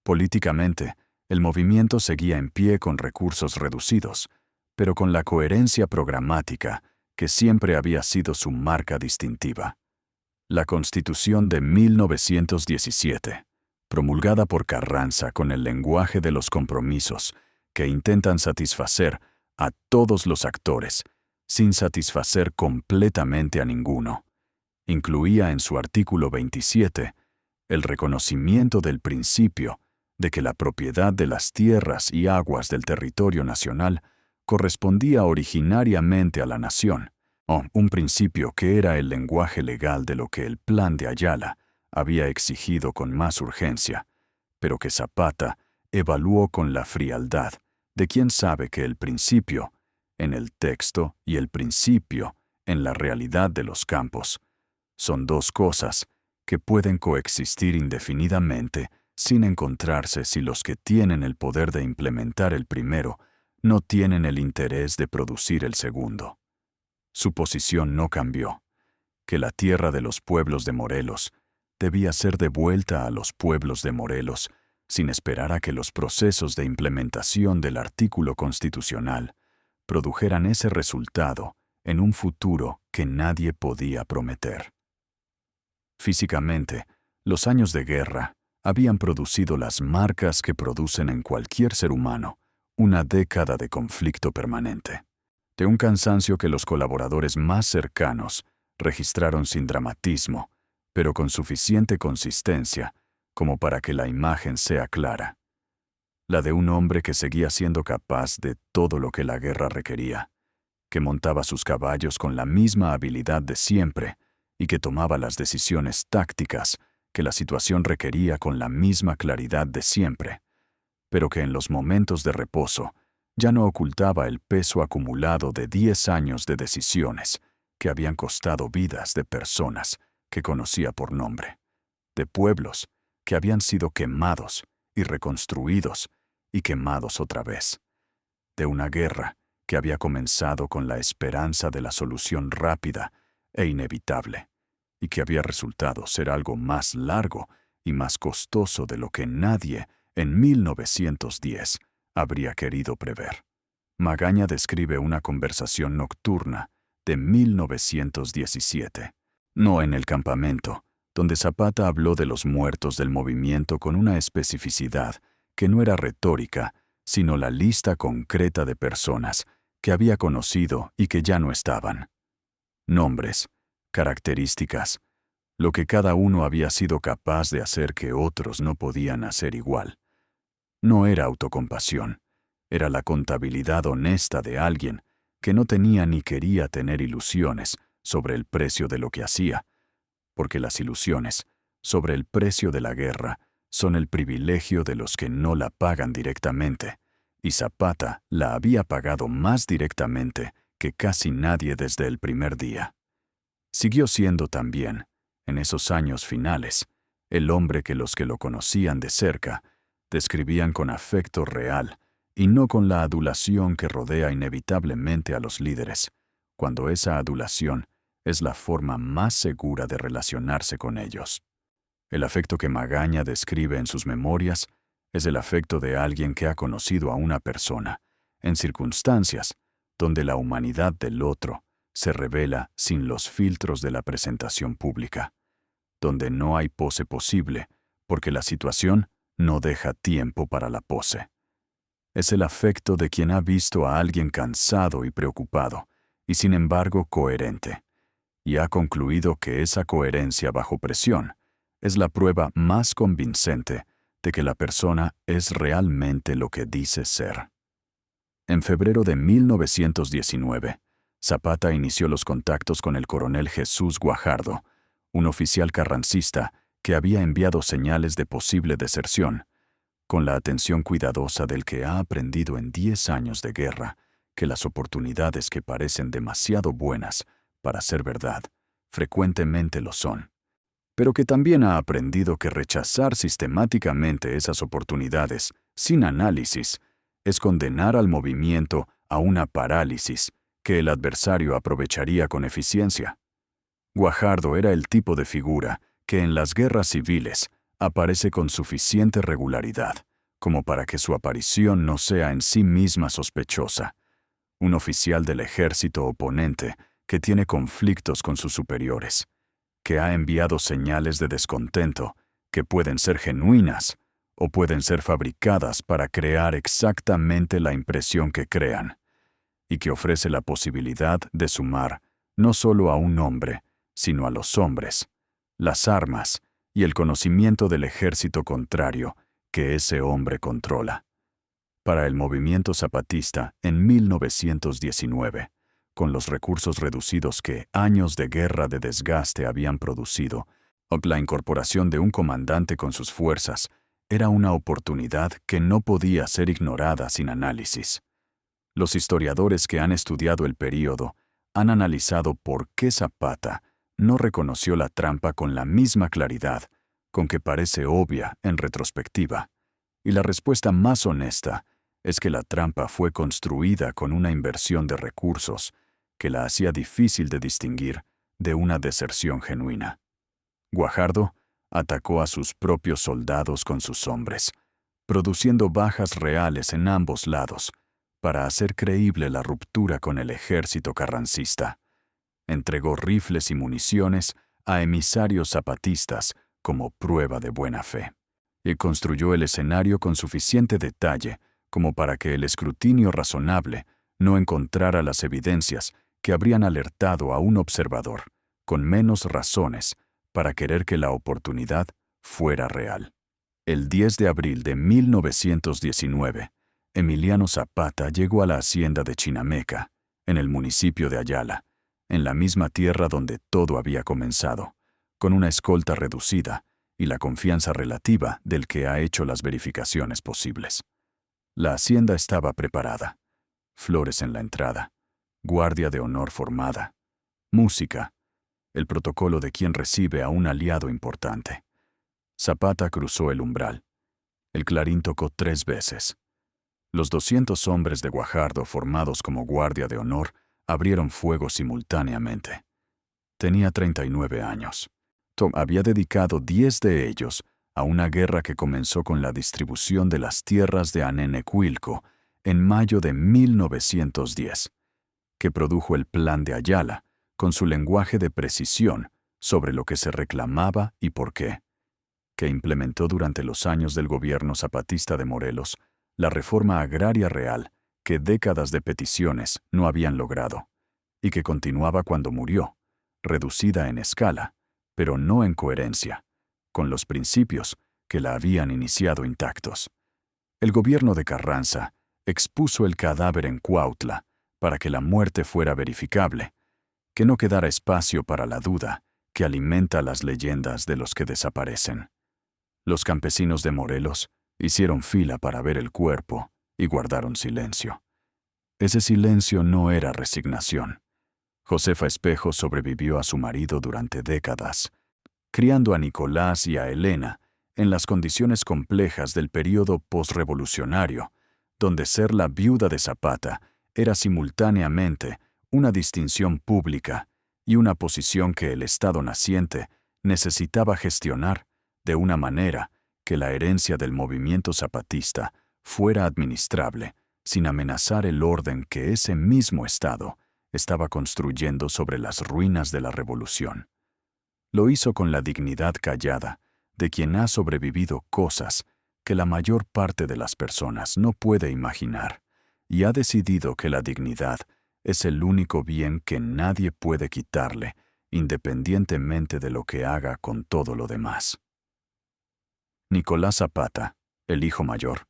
Políticamente, el movimiento seguía en pie con recursos reducidos, pero con la coherencia programática que siempre había sido su marca distintiva. La Constitución de 1917, promulgada por Carranza con el lenguaje de los compromisos que intentan satisfacer a todos los actores, sin satisfacer completamente a ninguno, incluía en su artículo 27 el reconocimiento del principio de que la propiedad de las tierras y aguas del territorio nacional correspondía originariamente a la nación, un principio que era el lenguaje legal de lo que el Plan de Ayala había exigido con más urgencia, pero que Zapata evaluó con la frialdad de quien sabe que el principio en el texto y el principio en la realidad de los campos son dos cosas que pueden coexistir indefinidamente sin encontrarse si los que tienen el poder de implementar el primero no tienen el interés de producir el segundo. Su posición no cambió, que la tierra de los pueblos de Morelos debía ser devuelta a los pueblos de Morelos, sin esperar a que los procesos de implementación del artículo constitucional produjeran ese resultado en un futuro que nadie podía prometer. Físicamente, los años de guerra habían producido las marcas que producen en cualquier ser humano una década de conflicto permanente, de un cansancio que los colaboradores más cercanos registraron sin dramatismo, pero con suficiente consistencia como para que la imagen sea clara. La de un hombre que seguía siendo capaz de todo lo que la guerra requería, que montaba sus caballos con la misma habilidad de siempre y que tomaba las decisiones tácticas que la situación requería con la misma claridad de siempre, pero que en los momentos de reposo ya no ocultaba el peso acumulado de 10 años de decisiones que habían costado vidas de personas que conocía por nombre, de pueblos que habían sido quemados y reconstruidos y quemados otra vez, de una guerra que había comenzado con la esperanza de la solución rápida e inevitable, y que había resultado ser algo más largo y más costoso de lo que nadie en 1910 habría querido prever. Magaña describe una conversación nocturna de 1917, no en el campamento, donde Zapata habló de los muertos del movimiento con una especificidad que no era retórica, sino la lista concreta de personas que había conocido y que ya no estaban. Nombres, características, lo que cada uno había sido capaz de hacer que otros no podían hacer igual. No era autocompasión, era la contabilidad honesta de alguien que no tenía ni quería tener ilusiones sobre el precio de lo que hacía, porque las ilusiones sobre el precio de la guerra son el privilegio de los que no la pagan directamente, y Zapata la había pagado más directamente que casi nadie desde el primer día. Siguió siendo también, en esos años finales, el hombre que los que lo conocían de cerca describían con afecto real y no con la adulación que rodea inevitablemente a los líderes, cuando esa adulación es la forma más segura de relacionarse con ellos. El afecto que Magaña describe en sus memorias es el afecto de alguien que ha conocido a una persona, en circunstancias donde la humanidad del otro se revela sin los filtros de la presentación pública, donde no hay pose posible, porque la situación no deja tiempo para la pose. Es el afecto de quien ha visto a alguien cansado y preocupado, y sin embargo coherente, y ha concluido que esa coherencia bajo presión es la prueba más convincente de que la persona es realmente lo que dice ser. En febrero de 1919, Zapata inició los contactos con el coronel Jesús Guajardo, un oficial carrancista que había enviado señales de posible deserción, con la atención cuidadosa del que ha aprendido en 10 años de guerra que las oportunidades que parecen demasiado buenas para ser verdad frecuentemente lo son, pero que también ha aprendido que rechazar sistemáticamente esas oportunidades sin análisis es condenar al movimiento a una parálisis que el adversario aprovecharía con eficiencia. Guajardo era el tipo de figura que en las guerras civiles aparece con suficiente regularidad como para que su aparición no sea en sí misma sospechosa. Un oficial del ejército oponente que tiene conflictos con sus superiores, que ha enviado señales de descontento que pueden ser genuinas o pueden ser fabricadas para crear exactamente la impresión que crean, y que ofrece la posibilidad de sumar no solo a un hombre, sino a los hombres, las armas y el conocimiento del ejército contrario que ese hombre controla. Para el movimiento zapatista en 1919, con los recursos reducidos que años de guerra de desgaste habían producido, la incorporación de un comandante con sus fuerzas era una oportunidad que no podía ser ignorada sin análisis. Los historiadores que han estudiado el período han analizado por qué Zapata no reconoció la trampa con la misma claridad con que parece obvia en retrospectiva, y la respuesta más honesta es que la trampa fue construida con una inversión de recursos que la hacía difícil de distinguir de una deserción genuina. Guajardo Atacó a sus propios soldados con sus hombres, produciendo bajas reales en ambos lados, para hacer creíble la ruptura con el ejército carrancista. Entregó rifles y municiones a emisarios zapatistas como prueba de buena fe, y construyó el escenario con suficiente detalle como para que el escrutinio razonable no encontrara las evidencias que habrían alertado a un observador, con menos razones, para querer que la oportunidad fuera real. El 10 de abril de 1919, Emiliano Zapata llegó a la hacienda de Chinameca, en el municipio de Ayala, en la misma tierra donde todo había comenzado, con una escolta reducida y la confianza relativa del que ha hecho las verificaciones posibles. La hacienda estaba preparada. Flores en la entrada, guardia de honor formada, música, el protocolo de quien recibe a un aliado importante. Zapata cruzó el umbral. El clarín tocó 3 veces. Los 200 hombres de Guajardo formados como guardia de honor abrieron fuego simultáneamente. Tenía 39 años. Tom había dedicado 10 de ellos a una guerra que comenzó con la distribución de las tierras de Anenecuilco en mayo de 1910, que produjo el Plan de Ayala, con su lenguaje de precisión sobre lo que se reclamaba y por qué, que implementó durante los años del gobierno zapatista de Morelos la reforma agraria real que décadas de peticiones no habían logrado, y que continuaba cuando murió, reducida en escala, pero no en coherencia, con los principios que la habían iniciado intactos. El gobierno de Carranza expuso el cadáver en Cuautla para que la muerte fuera verificable, que no quedara espacio para la duda que alimenta las leyendas de los que desaparecen. Los campesinos de Morelos hicieron fila para ver el cuerpo y guardaron silencio. Ese silencio no era resignación. Josefa Espejo sobrevivió a su marido durante décadas, criando a Nicolás y a Elena en las condiciones complejas del período posrevolucionario, donde ser la viuda de Zapata era simultáneamente una distinción pública y una posición que el Estado naciente necesitaba gestionar de una manera que la herencia del movimiento zapatista fuera administrable, sin amenazar el orden que ese mismo Estado estaba construyendo sobre las ruinas de la revolución. Lo hizo con la dignidad callada de quien ha sobrevivido cosas que la mayor parte de las personas no puede imaginar, y ha decidido que la dignidad es el único bien que nadie puede quitarle, independientemente de lo que haga con todo lo demás. Nicolás Zapata, el hijo mayor,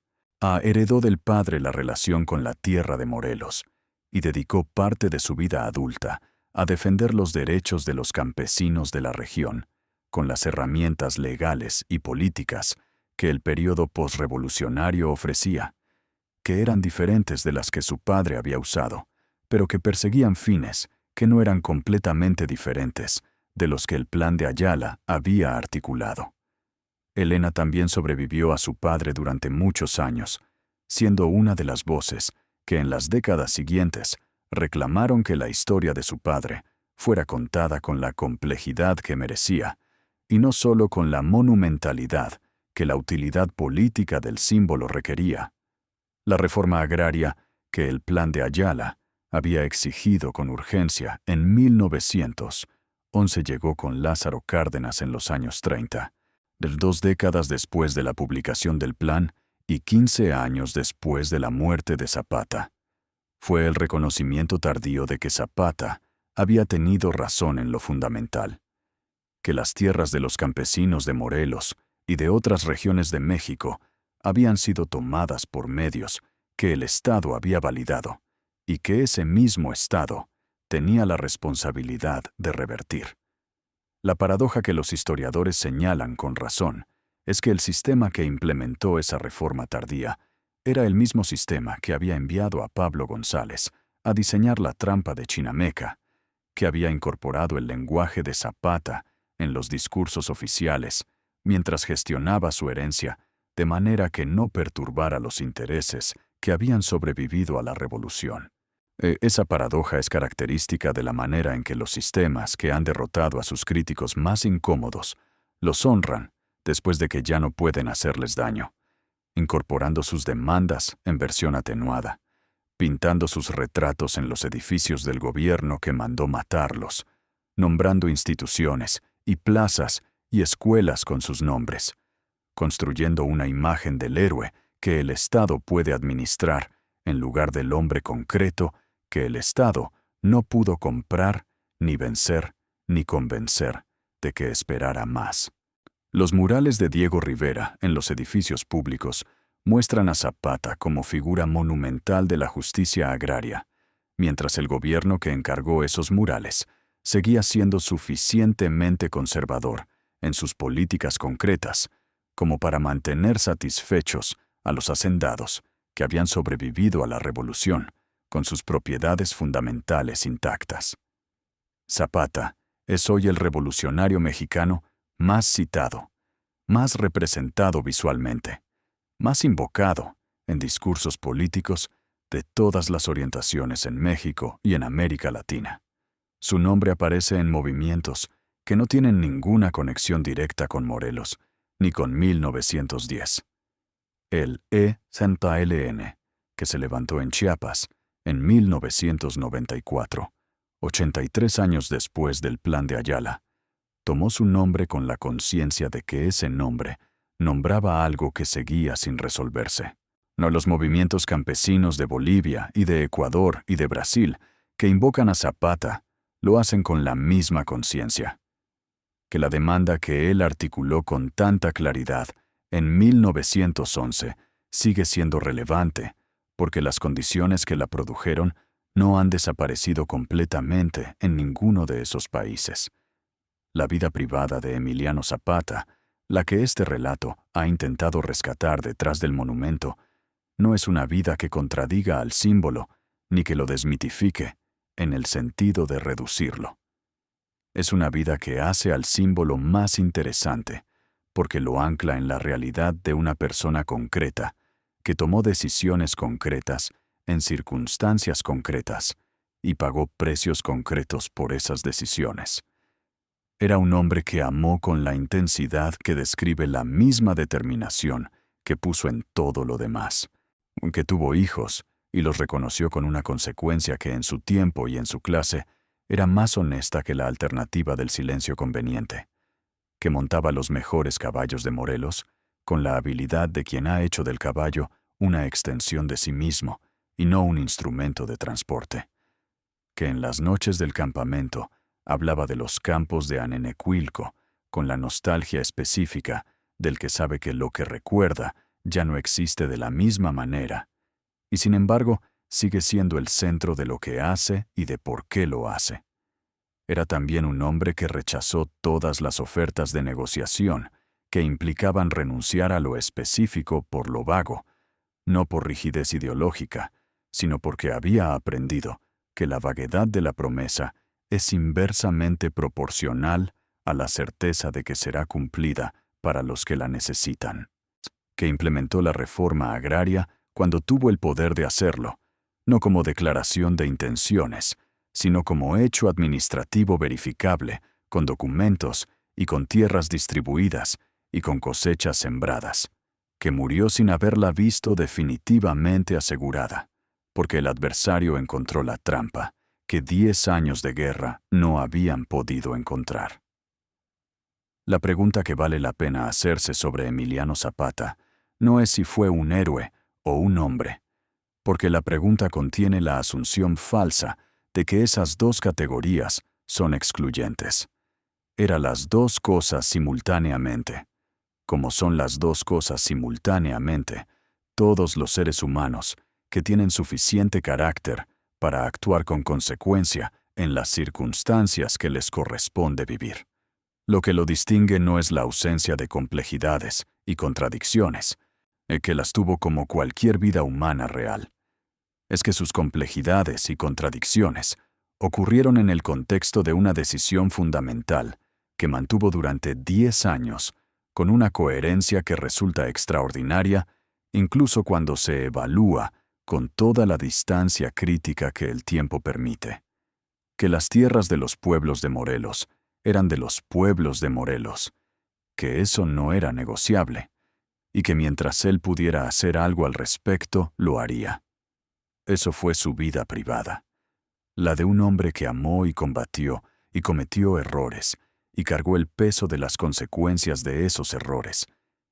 heredó del padre la relación con la tierra de Morelos y dedicó parte de su vida adulta a defender los derechos de los campesinos de la región, con las herramientas legales y políticas que el período posrevolucionario ofrecía, que eran diferentes de las que su padre había usado, pero que perseguían fines que no eran completamente diferentes de los que el Plan de Ayala había articulado. Elena también sobrevivió a su padre durante muchos años, siendo una de las voces que en las décadas siguientes reclamaron que la historia de su padre fuera contada con la complejidad que merecía, y no solo con la monumentalidad que la utilidad política del símbolo requería. La reforma agraria que el Plan de Ayala había exigido con urgencia en 1911 llegó con Lázaro Cárdenas en los años 30, 2 décadas después de la publicación del plan y 15 años después de la muerte de Zapata. Fue el reconocimiento tardío de que Zapata había tenido razón en lo fundamental, que las tierras de los campesinos de Morelos y de otras regiones de México habían sido tomadas por medios que el Estado había validado y que ese mismo Estado tenía la responsabilidad de revertir. La paradoja que los historiadores señalan con razón es que el sistema que implementó esa reforma tardía era el mismo sistema que había enviado a Pablo González a diseñar la trampa de Chinameca, que había incorporado el lenguaje de Zapata en los discursos oficiales mientras gestionaba su herencia de manera que no perturbara los intereses que habían sobrevivido a la revolución. Esa paradoja es característica de la manera en que los sistemas que han derrotado a sus críticos más incómodos Los honran después de que ya no pueden hacerles daño, incorporando sus demandas en versión atenuada, pintando sus retratos en los edificios del gobierno que mandó matarlos, nombrando instituciones y plazas y escuelas con sus nombres, construyendo una imagen del héroe que el Estado puede administrar en lugar del hombre concreto que el Estado no pudo comprar, ni vencer, ni convencer de que esperara más. Los murales de Diego Rivera en los edificios públicos muestran a Zapata como figura monumental de la justicia agraria, mientras el gobierno que encargó esos murales seguía siendo suficientemente conservador en sus políticas concretas como para mantener satisfechos a los hacendados que habían sobrevivido a la revolución con sus propiedades fundamentales intactas. Zapata es hoy el revolucionario mexicano más citado, más representado visualmente, más invocado en discursos políticos de todas las orientaciones en México y en América Latina. Su nombre aparece en movimientos que no tienen ninguna conexión directa con Morelos, ni con 1910. El Santa LN, que se levantó en Chiapas en 1994, 83 años después del Plan de Ayala, tomó su nombre con la conciencia de que ese nombre nombraba algo que seguía sin resolverse. No los movimientos campesinos de Bolivia y de Ecuador y de Brasil que invocan a Zapata lo hacen con la misma conciencia. Que la demanda que él articuló con tanta claridad en 1911 sigue siendo relevante, porque las condiciones que la produjeron no han desaparecido completamente en ninguno de esos países. La vida privada de Emiliano Zapata, la que este relato ha intentado rescatar detrás del monumento, no es una vida que contradiga al símbolo ni que lo desmitifique en el sentido de reducirlo. Es una vida que hace al símbolo más interesante, porque lo ancla en la realidad de una persona concreta, que tomó decisiones concretas en circunstancias concretas y pagó precios concretos por esas decisiones. Era un hombre que amó con la intensidad que describe la misma determinación que puso en todo lo demás, que tuvo hijos y los reconoció con una consecuencia que en su tiempo y en su clase era más honesta que la alternativa del silencio conveniente, que montaba los mejores caballos de Morelos, con la habilidad de quien ha hecho del caballo una extensión de sí mismo y no un instrumento de transporte, que en las noches del campamento hablaba de los campos de Anenecuilco con la nostalgia específica del que sabe que lo que recuerda ya no existe de la misma manera, y sin embargo sigue siendo el centro de lo que hace y de por qué lo hace. Era también un hombre que rechazó todas las ofertas de negociación que implicaban renunciar a lo específico por lo vago, no por rigidez ideológica, sino porque había aprendido que la vaguedad de la promesa es inversamente proporcional a la certeza de que será cumplida para los que la necesitan. Que implementó la reforma agraria cuando tuvo el poder de hacerlo, no como declaración de intenciones, sino como hecho administrativo verificable, con documentos y con tierras distribuidas y con cosechas sembradas, que murió sin haberla visto definitivamente asegurada, porque el adversario encontró la trampa que 10 años de guerra no habían podido encontrar. La pregunta que vale la pena hacerse sobre Emiliano Zapata no es si fue un héroe o un hombre, porque la pregunta contiene la asunción falsa de que esas dos categorías son excluyentes. Era las dos cosas simultáneamente. Como son las dos cosas simultáneamente, todos los seres humanos que tienen suficiente carácter para actuar con consecuencia en las circunstancias que les corresponde vivir. Lo que lo distingue no es la ausencia de complejidades y contradicciones, que las tuvo como cualquier vida humana real. Es que sus complejidades y contradicciones ocurrieron en el contexto de una decisión fundamental que mantuvo durante 10 años con una coherencia que resulta extraordinaria incluso cuando se evalúa con toda la distancia crítica que el tiempo permite. Que las tierras de los pueblos de Morelos eran de los pueblos de Morelos, que eso no era negociable, y que mientras él pudiera hacer algo al respecto, lo haría. Eso fue su vida privada, la de un hombre que amó y combatió y cometió errores, y cargó el peso de las consecuencias de esos errores,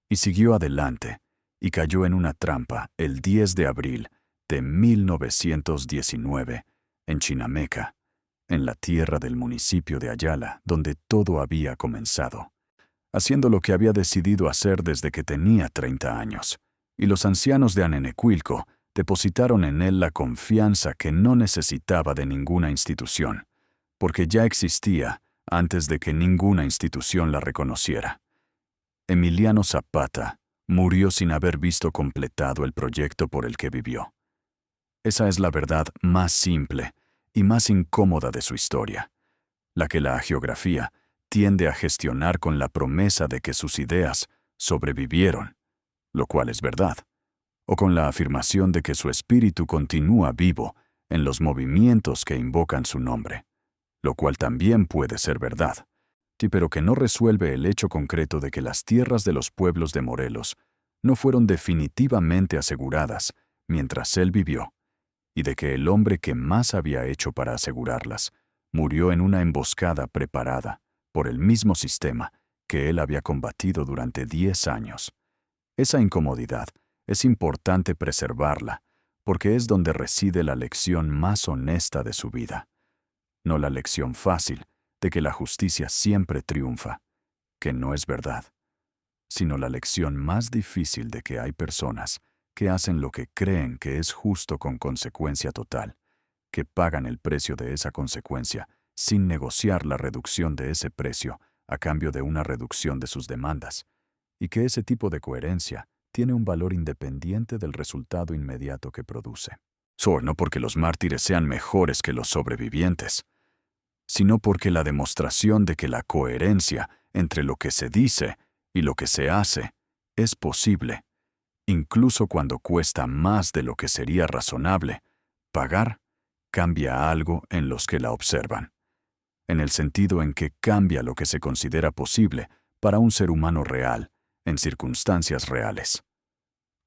y siguió adelante, y cayó en una trampa el 10 de abril de 1919, en Chinameca, en la tierra del municipio de Ayala, donde todo había comenzado, haciendo lo que había decidido hacer desde que tenía 30 años, y los ancianos de Anenecuilco depositaron en él la confianza que no necesitaba de ninguna institución, porque ya existía antes de que ninguna institución la reconociera. Emiliano Zapata murió sin haber visto completado el proyecto por el que vivió. Esa es la verdad más simple y más incómoda de su historia, la que la hagiografía tiende a gestionar con la promesa de que sus ideas sobrevivieron, lo cual es verdad, o con la afirmación de que su espíritu continúa vivo en los movimientos que invocan su nombre, lo cual también puede ser verdad, pero que no resuelve el hecho concreto de que las tierras de los pueblos de Morelos no fueron definitivamente aseguradas mientras él vivió, y de que el hombre que más había hecho para asegurarlas murió en una emboscada preparada por el mismo sistema que él había combatido durante 10 años. Esa incomodidad es importante preservarla, porque es donde reside la lección más honesta de su vida. No la lección fácil de que la justicia siempre triunfa, que no es verdad, sino la lección más difícil de que hay personas que hacen lo que creen que es justo con consecuencia total, que pagan el precio de esa consecuencia sin negociar la reducción de ese precio a cambio de una reducción de sus demandas, y que ese tipo de coherencia tiene un valor independiente del resultado inmediato que produce. No porque los mártires sean mejores que los sobrevivientes, sino porque la demostración de que la coherencia entre lo que se dice y lo que se hace es posible, incluso cuando cuesta más de lo que sería razonable pagar, cambia algo en los que la observan, en el sentido en que cambia lo que se considera posible para un ser humano real, en circunstancias reales.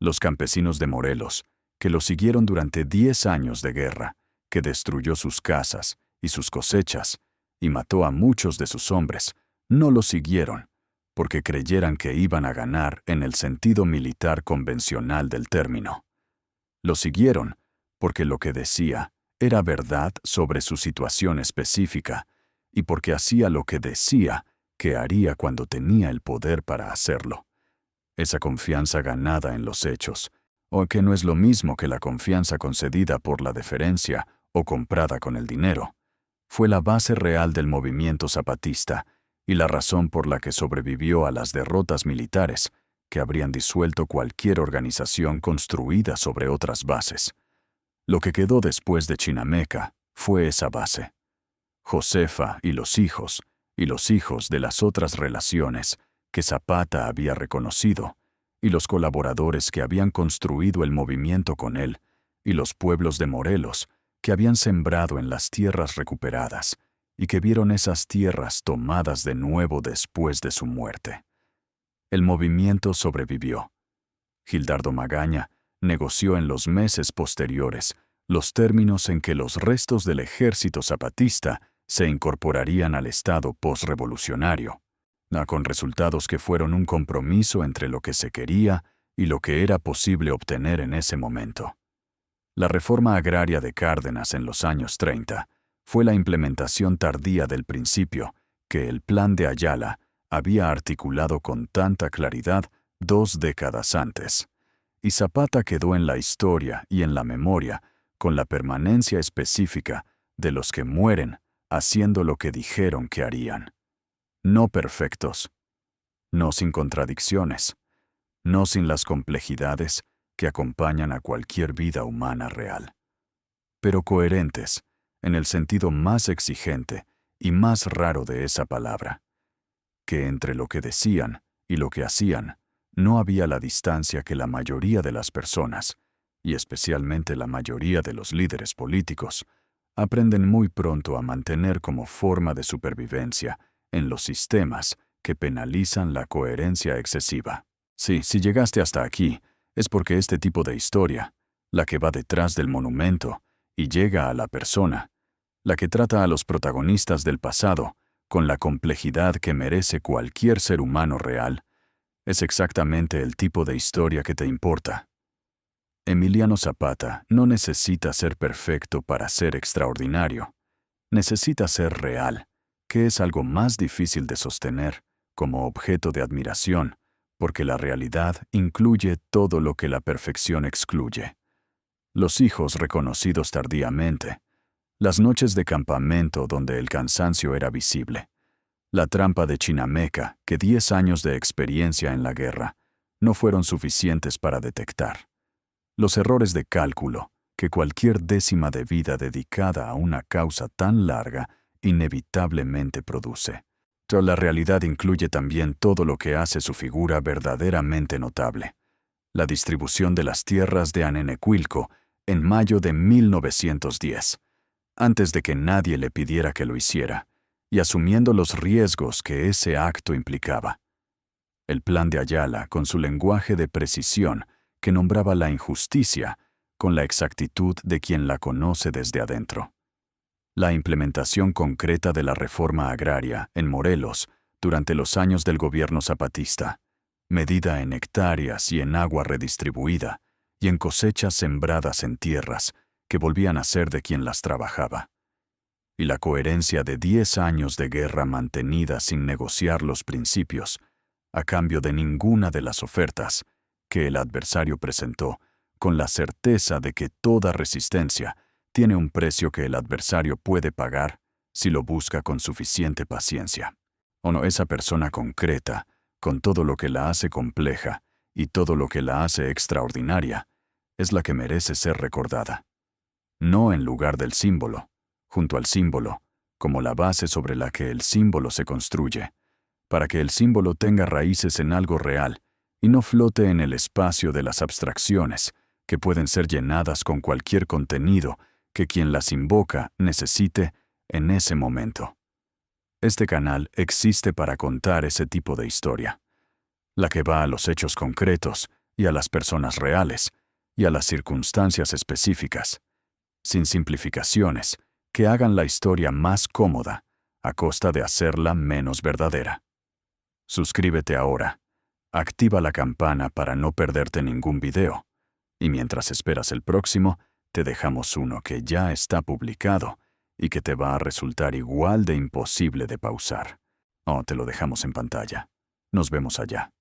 Los campesinos de Morelos, que lo siguieron durante 10 años de guerra, que destruyó sus casas y sus cosechas, y mató a muchos de sus hombres, no lo siguieron, porque creyeran que iban a ganar en el sentido militar convencional del término. Lo siguieron porque lo que decía era verdad sobre su situación específica, y porque hacía lo que decía que haría cuando tenía el poder para hacerlo. Esa confianza ganada en los hechos, o que no es lo mismo que la confianza concedida por la deferencia o comprada con el dinero, fue la base real del movimiento zapatista y la razón por la que sobrevivió a las derrotas militares que habrían disuelto cualquier organización construida sobre otras bases. Lo que quedó después de Chinameca fue esa base. Josefa y los hijos de las otras relaciones que Zapata había reconocido, y los colaboradores que habían construido el movimiento con él, y los pueblos de Morelos que habían sembrado en las tierras recuperadas, y que vieron esas tierras tomadas de nuevo después de su muerte. El movimiento sobrevivió. Gildardo Magaña negoció en los meses posteriores los términos en que los restos del ejército zapatista se incorporarían al Estado postrevolucionario, con resultados que fueron un compromiso entre lo que se quería y lo que era posible obtener en ese momento. La reforma agraria de Cárdenas en los años 30 fue la implementación tardía del principio que el Plan de Ayala había articulado con tanta claridad 2 décadas antes, y Zapata quedó en la historia y en la memoria con la permanencia específica de los que mueren haciendo lo que dijeron que harían. No perfectos, no sin contradicciones, no sin las complejidades que acompañan a cualquier vida humana real, pero coherentes en el sentido más exigente y más raro de esa palabra, que entre lo que decían y lo que hacían no había la distancia que la mayoría de las personas, y especialmente la mayoría de los líderes políticos, aprenden muy pronto a mantener como forma de supervivencia en los sistemas que penalizan la coherencia excesiva. Sí, si llegaste hasta aquí, es porque este tipo de historia, la que va detrás del monumento y llega a la persona, la que trata a los protagonistas del pasado con la complejidad que merece cualquier ser humano real, es exactamente el tipo de historia que te importa. Emiliano Zapata no necesita ser perfecto para ser extraordinario. Necesita ser real, que es algo más difícil de sostener como objeto de admiración, porque la realidad incluye todo lo que la perfección excluye. Los hijos reconocidos tardíamente, las noches de campamento donde el cansancio era visible, la trampa de Chinameca que 10 años de experiencia en la guerra no fueron suficientes para detectar, los errores de cálculo que cualquier décima de vida dedicada a una causa tan larga inevitablemente produce. Pero la realidad incluye también todo lo que hace su figura verdaderamente notable. La distribución de las tierras de Anenecuilco en mayo de 1910, antes de que nadie le pidiera que lo hiciera, y asumiendo los riesgos que ese acto implicaba. El plan de Ayala, con su lenguaje de precisión, que nombraba la injusticia con la exactitud de quien la conoce desde adentro. La implementación concreta de la reforma agraria en Morelos durante los años del gobierno zapatista, medida en hectáreas y en agua redistribuida, y en cosechas sembradas en tierras que volvían a ser de quien las trabajaba. Y la coherencia de 10 años de guerra mantenida sin negociar los principios, a cambio de ninguna de las ofertas que el adversario presentó, con la certeza de que toda resistencia tiene un precio que el adversario puede pagar si lo busca con suficiente paciencia. O no, esa persona concreta, con todo lo que la hace compleja y todo lo que la hace extraordinaria, es la que merece ser recordada. No en lugar del símbolo, junto al símbolo, como la base sobre la que el símbolo se construye, para que el símbolo tenga raíces en algo real y no flote en el espacio de las abstracciones, que pueden ser llenadas con cualquier contenido que quien las invoca necesite en ese momento. Este canal existe para contar ese tipo de historia, la que va a los hechos concretos y a las personas reales y a las circunstancias específicas, sin simplificaciones que hagan la historia más cómoda a costa de hacerla menos verdadera. Suscríbete ahora, activa la campana para no perderte ningún video, y mientras esperas el próximo, te dejamos uno que ya está publicado y que te va a resultar igual de imposible de pausar. Te lo dejamos en pantalla. Nos vemos allá.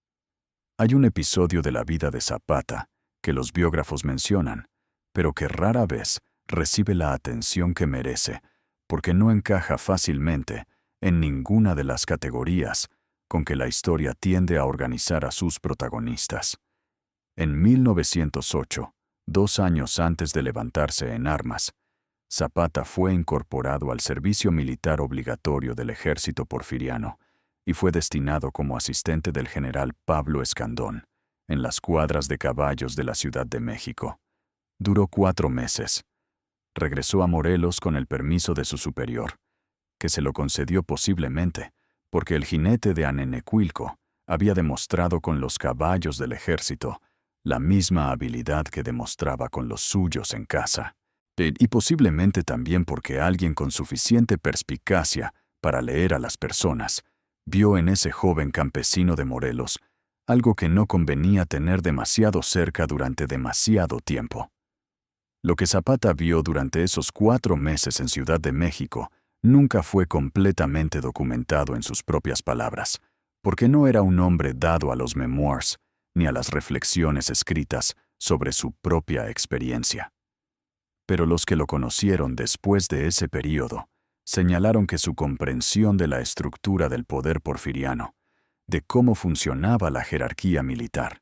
Hay un episodio de la vida de Zapata que los biógrafos mencionan, pero que rara vez recibe la atención que merece, porque no encaja fácilmente en ninguna de las categorías con que la historia tiende a organizar a sus protagonistas. En 1908, 2 años antes de levantarse en armas, Zapata fue incorporado al servicio militar obligatorio del ejército porfiriano y fue destinado como asistente del general Pablo Escandón en las cuadras de caballos de la Ciudad de México. Duró 4 meses. Regresó a Morelos con el permiso de su superior, que se lo concedió posiblemente porque el jinete de Anenecuilco había demostrado con los caballos del ejército la misma habilidad que demostraba con los suyos en casa. Y posiblemente también porque alguien con suficiente perspicacia para leer a las personas vio en ese joven campesino de Morelos algo que no convenía tener demasiado cerca durante demasiado tiempo. Lo que Zapata vio durante esos 4 meses en Ciudad de México nunca fue completamente documentado en sus propias palabras, porque no era un hombre dado a los memoirs ni a las reflexiones escritas sobre su propia experiencia. Pero los que lo conocieron después de ese período señalaron que su comprensión de la estructura del poder porfiriano, de cómo funcionaba la jerarquía militar,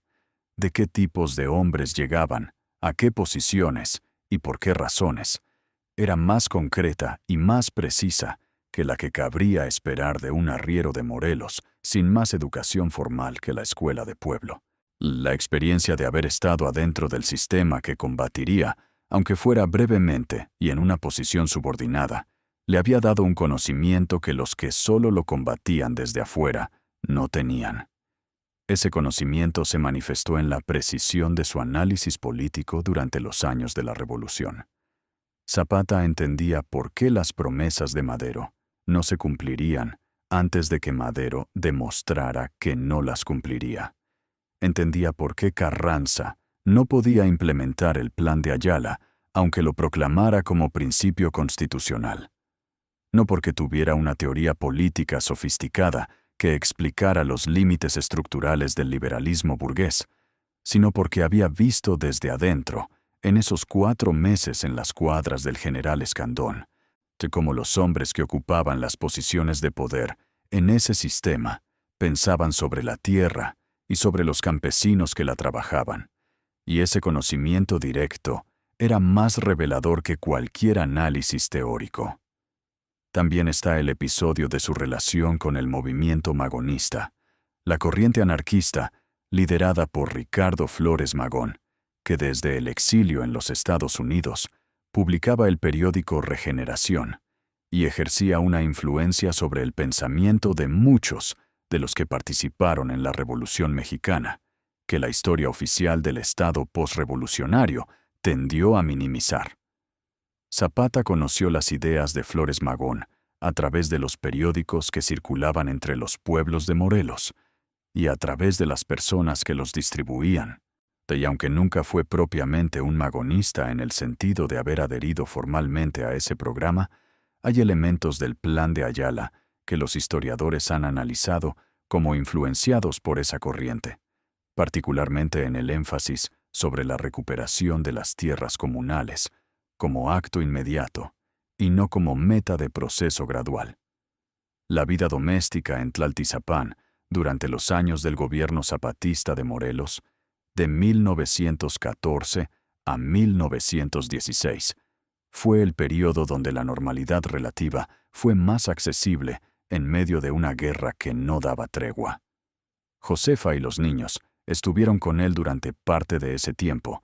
de qué tipos de hombres llegaban, a qué posiciones y por qué razones, era más concreta y más precisa que la que cabría esperar de un arriero de Morelos sin más educación formal que la escuela de pueblo. La experiencia de haber estado adentro del sistema que combatiría, aunque fuera brevemente y en una posición subordinada, le había dado un conocimiento que los que solo lo combatían desde afuera no tenían. Ese conocimiento se manifestó en la precisión de su análisis político durante los años de la Revolución. Zapata entendía por qué las promesas de Madero no se cumplirían antes de que Madero demostrara que no las cumpliría. Entendía por qué Carranza no podía implementar el Plan de Ayala, aunque lo proclamara como principio constitucional. No porque tuviera una teoría política sofisticada que explicara los límites estructurales del liberalismo burgués, sino porque había visto desde adentro, en esos 4 meses en las cuadras del general Escandón, de cómo los hombres que ocupaban las posiciones de poder en ese sistema pensaban sobre la tierra y sobre los campesinos que la trabajaban, y ese conocimiento directo era más revelador que cualquier análisis teórico. También está el episodio de su relación con el movimiento magonista, la corriente anarquista liderada por Ricardo Flores Magón, que desde el exilio en los Estados Unidos publicaba el periódico Regeneración y ejercía una influencia sobre el pensamiento de muchos de los que participaron en la Revolución Mexicana, que la historia oficial del Estado postrevolucionario tendió a minimizar. Zapata conoció las ideas de Flores Magón a través de los periódicos que circulaban entre los pueblos de Morelos y a través de las personas que los distribuían. Y aunque nunca fue propiamente un magonista en el sentido de haber adherido formalmente a ese programa, hay elementos del Plan de Ayala que los historiadores han analizado como influenciados por esa corriente, particularmente en el énfasis sobre la recuperación de las tierras comunales, como acto inmediato y no como meta de proceso gradual. La vida doméstica en Tlaltizapán durante los años del gobierno zapatista de Morelos, de 1914 a 1916, fue el periodo donde la normalidad relativa fue más accesible en medio de una guerra que no daba tregua. Josefa y los niños estuvieron con él durante parte de ese tiempo,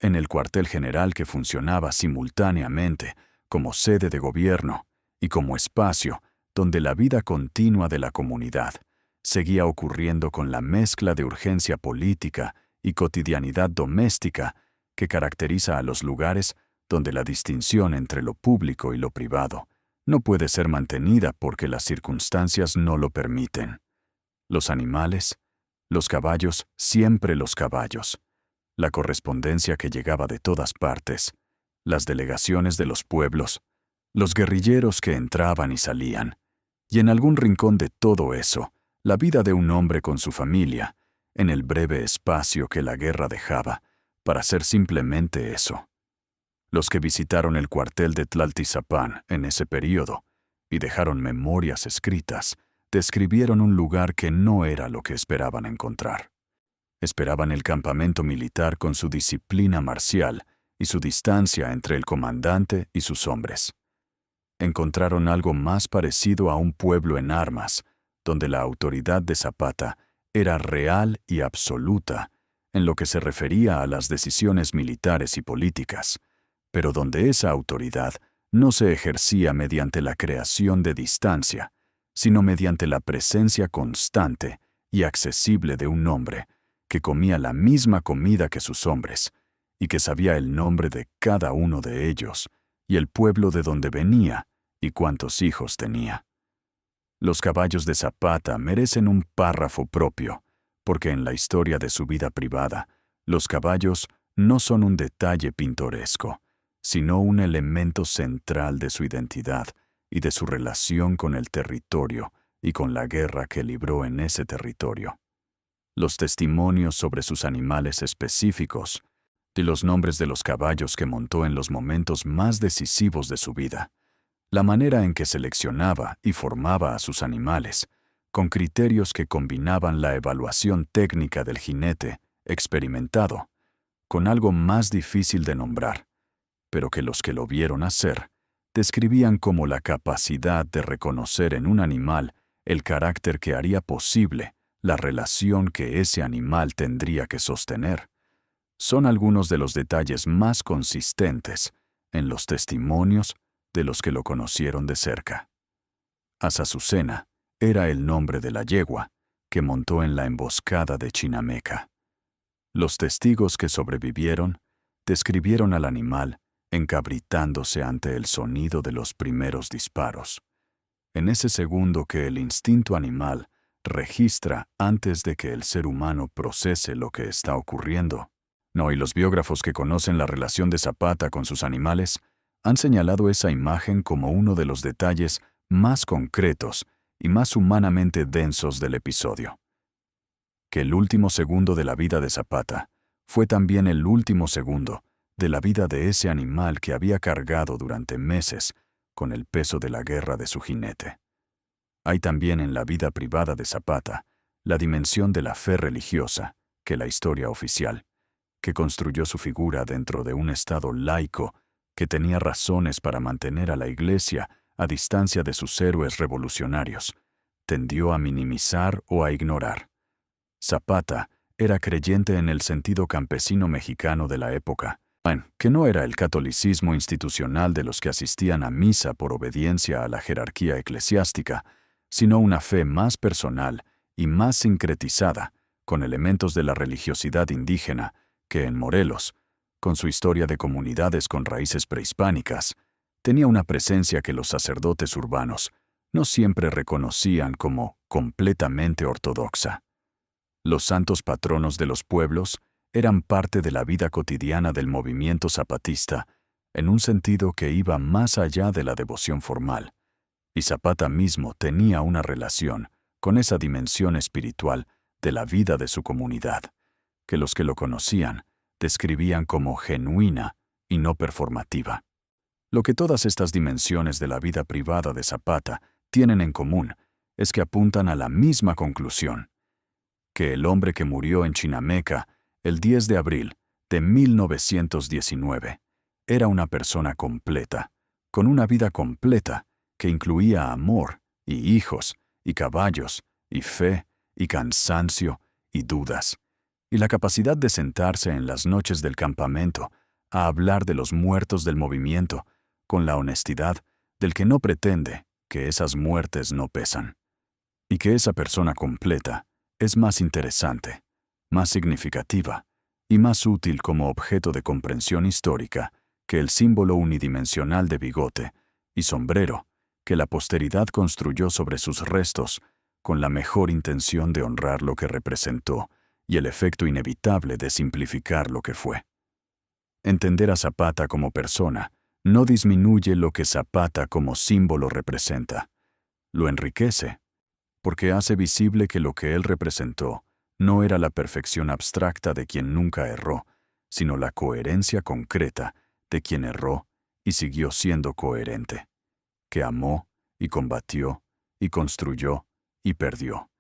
en el cuartel general que funcionaba simultáneamente como sede de gobierno y como espacio donde la vida continua de la comunidad seguía ocurriendo con la mezcla de urgencia política y cotidianidad doméstica que caracteriza a los lugares donde la distinción entre lo público y lo privado no puede ser mantenida porque las circunstancias no lo permiten. Los animales, los caballos, siempre los caballos, la correspondencia que llegaba de todas partes, las delegaciones de los pueblos, los guerrilleros que entraban y salían, y en algún rincón de todo eso, la vida de un hombre con su familia, en el breve espacio que la guerra dejaba, para ser simplemente eso. Los que visitaron el cuartel de Tlaltizapán en ese período y dejaron memorias escritas, describieron un lugar que no era lo que esperaban encontrar. Esperaban el campamento militar con su disciplina marcial y su distancia entre el comandante y sus hombres. Encontraron algo más parecido a un pueblo en armas, donde la autoridad de Zapata era real y absoluta en lo que se refería a las decisiones militares y políticas, pero donde esa autoridad no se ejercía mediante la creación de distancia, sino mediante la presencia constante y accesible de un hombre que comía la misma comida que sus hombres, y que sabía el nombre de cada uno de ellos, y el pueblo de donde venía, y cuántos hijos tenía. Los caballos de Zapata merecen un párrafo propio, porque en la historia de su vida privada, los caballos no son un detalle pintoresco, sino un elemento central de su identidad y de su relación con el territorio y con la guerra que libró en ese territorio. Los testimonios sobre sus animales específicos, y los nombres de los caballos que montó en los momentos más decisivos de su vida, la manera en que seleccionaba y formaba a sus animales, con criterios que combinaban la evaluación técnica del jinete experimentado, con algo más difícil de nombrar, pero que los que lo vieron hacer describían como la capacidad de reconocer en un animal el carácter que haría posible la relación que ese animal tendría que sostener. Son algunos de los detalles más consistentes en los testimonios de los que lo conocieron de cerca. Azazucena era el nombre de la yegua, que montó en la emboscada de Chinameca. Los testigos que sobrevivieron describieron al animal encabritándose ante el sonido de los primeros disparos. En ese segundo que el instinto animal registra antes de que el ser humano procese lo que está ocurriendo. No, y los biógrafos que conocen la relación de Zapata con sus animales han señalado esa imagen como uno de los detalles más concretos y más humanamente densos del episodio. Que el último segundo de la vida de Zapata fue también el último segundo de la vida de ese animal que había cargado durante meses con el peso de la guerra de su jinete. Hay también en la vida privada de Zapata la dimensión de la fe religiosa que la historia oficial, que construyó su figura dentro de un estado laico que tenía razones para mantener a la Iglesia a distancia de sus héroes revolucionarios, tendió a minimizar o a ignorar. Zapata era creyente en el sentido campesino mexicano de la época, que no era el catolicismo institucional de los que asistían a misa por obediencia a la jerarquía eclesiástica, sino una fe más personal y más sincretizada, con elementos de la religiosidad indígena, que en Morelos, con su historia de comunidades con raíces prehispánicas, tenía una presencia que los sacerdotes urbanos no siempre reconocían como completamente ortodoxa. Los santos patronos de los pueblos eran parte de la vida cotidiana del movimiento zapatista, en un sentido que iba más allá de la devoción formal, y Zapata mismo tenía una relación con esa dimensión espiritual de la vida de su comunidad, que los que lo conocían describían como genuina y no performativa. Lo que todas estas dimensiones de la vida privada de Zapata tienen en común es que apuntan a la misma conclusión, que el hombre que murió en Chinameca el 10 de abril de 1919 era una persona completa, con una vida completa que incluía amor, y hijos, y caballos, y fe, y cansancio, y dudas, y la capacidad de sentarse en las noches del campamento a hablar de los muertos del movimiento, con la honestidad del que no pretende que esas muertes no pesan, y que esa persona completa es más interesante, más significativa y más útil como objeto de comprensión histórica que el símbolo unidimensional de bigote y sombrero que la posteridad construyó sobre sus restos con la mejor intención de honrar lo que representó y el efecto inevitable de simplificar lo que fue. Entender a Zapata como persona no disminuye lo que Zapata como símbolo representa, lo enriquece, porque hace visible que lo que él representó no era la perfección abstracta de quien nunca erró, sino la coherencia concreta de quien erró y siguió siendo coherente, que amó y combatió y construyó y perdió,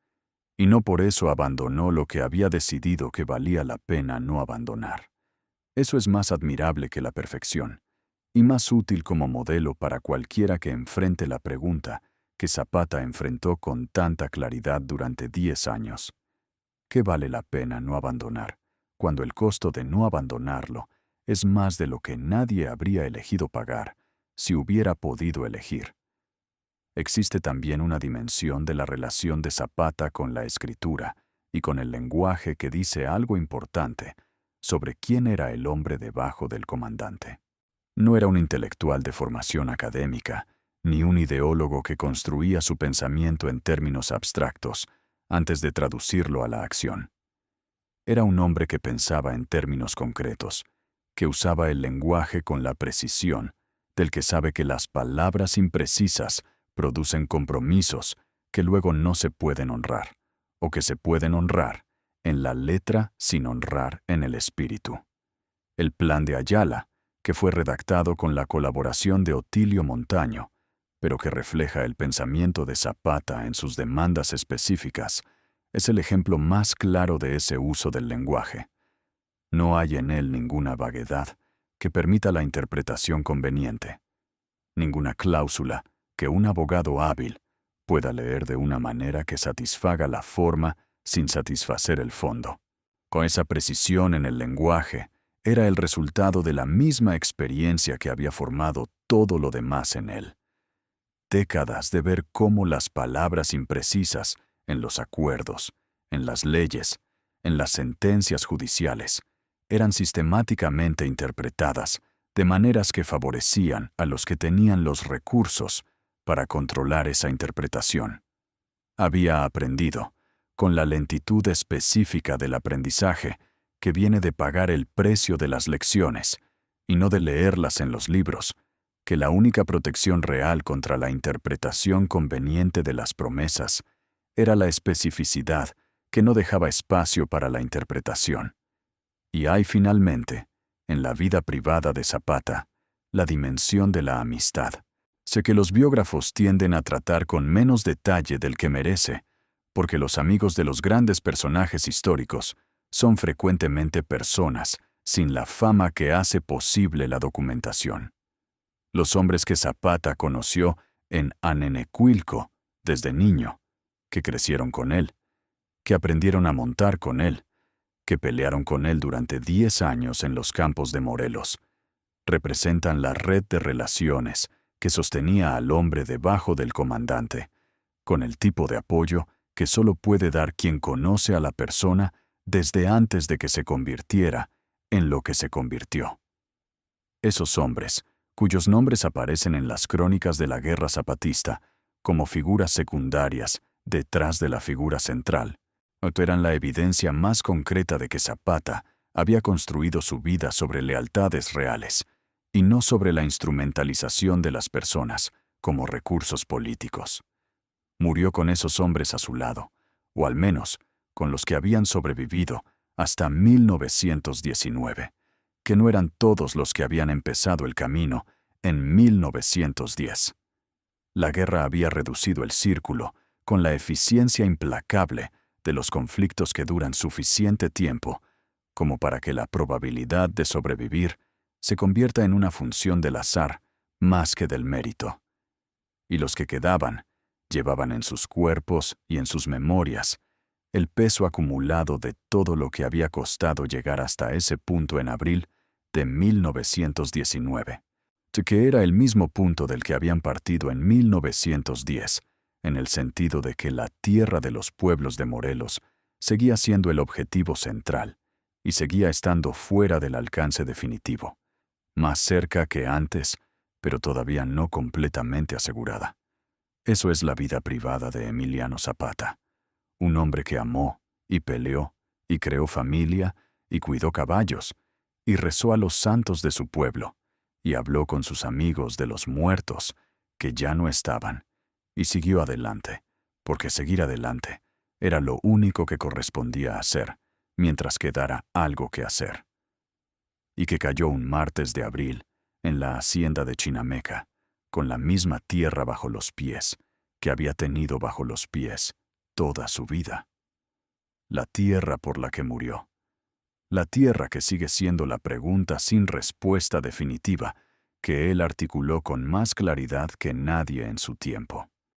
y no por eso abandonó lo que había decidido que valía la pena no abandonar. Eso es más admirable que la perfección, y más útil como modelo para cualquiera que enfrente la pregunta que Zapata enfrentó con tanta claridad durante 10 años. ¿Qué vale la pena no abandonar, cuando el costo de no abandonarlo es más de lo que nadie habría elegido pagar si hubiera podido elegir? Existe también una dimensión de la relación de Zapata con la escritura y con el lenguaje que dice algo importante sobre quién era el hombre debajo del comandante. No era un intelectual de formación académica, ni un ideólogo que construía su pensamiento en términos abstractos antes de traducirlo a la acción. Era un hombre que pensaba en términos concretos, que usaba el lenguaje con la precisión del que sabe que las palabras imprecisas producen compromisos que luego no se pueden honrar, o que se pueden honrar en la letra sin honrar en el espíritu. El Plan de Ayala, que fue redactado con la colaboración de Otilio Montaño, pero que refleja el pensamiento de Zapata en sus demandas específicas, es el ejemplo más claro de ese uso del lenguaje. No hay en él ninguna vaguedad que permita la interpretación conveniente, ninguna cláusula que un abogado hábil pueda leer de una manera que satisfaga la forma sin satisfacer el fondo. Con esa precisión en el lenguaje, era el resultado de la misma experiencia que había formado todo lo demás en él. Décadas de ver cómo las palabras imprecisas en los acuerdos, en las leyes, en las sentencias judiciales, eran sistemáticamente interpretadas de maneras que favorecían a los que tenían los recursos para controlar esa interpretación. Había aprendido, con la lentitud específica del aprendizaje, que viene de pagar el precio de las lecciones, y no de leerlas en los libros, que la única protección real contra la interpretación conveniente de las promesas era la especificidad que no dejaba espacio para la interpretación. Y hay finalmente, en la vida privada de Zapata, la dimensión de la amistad. Sé que los biógrafos tienden a tratar con menos detalle del que merece, porque los amigos de los grandes personajes históricos son frecuentemente personas sin la fama que hace posible la documentación. Los hombres que Zapata conoció en Anenecuilco desde niño, que crecieron con él, que aprendieron a montar con él, que pelearon con él durante 10 años en los campos de Morelos, representan la red de relaciones que sostenía al hombre debajo del comandante, con el tipo de apoyo que solo puede dar quien conoce a la persona desde antes de que se convirtiera en lo que se convirtió. Esos hombres, cuyos nombres aparecen en las crónicas de la guerra zapatista como figuras secundarias detrás de la figura central, eran la evidencia más concreta de que Zapata había construido su vida sobre lealtades reales y no sobre la instrumentalización de las personas como recursos políticos. Murió con esos hombres a su lado, o al menos con los que habían sobrevivido hasta 1919, que no eran todos los que habían empezado el camino en 1910. La guerra había reducido el círculo con la eficiencia implacable de los conflictos que duran suficiente tiempo como para que la probabilidad de sobrevivir se convierta en una función del azar más que del mérito. Y los que quedaban llevaban en sus cuerpos y en sus memorias el peso acumulado de todo lo que había costado llegar hasta ese punto en abril de 1919, que era el mismo punto del que habían partido en 1910, en el sentido de que la tierra de los pueblos de Morelos seguía siendo el objetivo central y seguía estando fuera del alcance definitivo, más cerca que antes, pero todavía no completamente asegurada. Eso es la vida privada de Emiliano Zapata, un hombre que amó y peleó y creó familia y cuidó caballos y rezó a los santos de su pueblo y habló con sus amigos de los muertos que ya no estaban y siguió adelante, porque seguir adelante era lo único que correspondía hacer mientras quedara algo que hacer. Y que cayó un martes de abril en la hacienda de Chinameca, con la misma tierra bajo los pies que había tenido bajo los pies toda su vida. La tierra por la que murió. La tierra que sigue siendo la pregunta sin respuesta definitiva que él articuló con más claridad que nadie en su tiempo.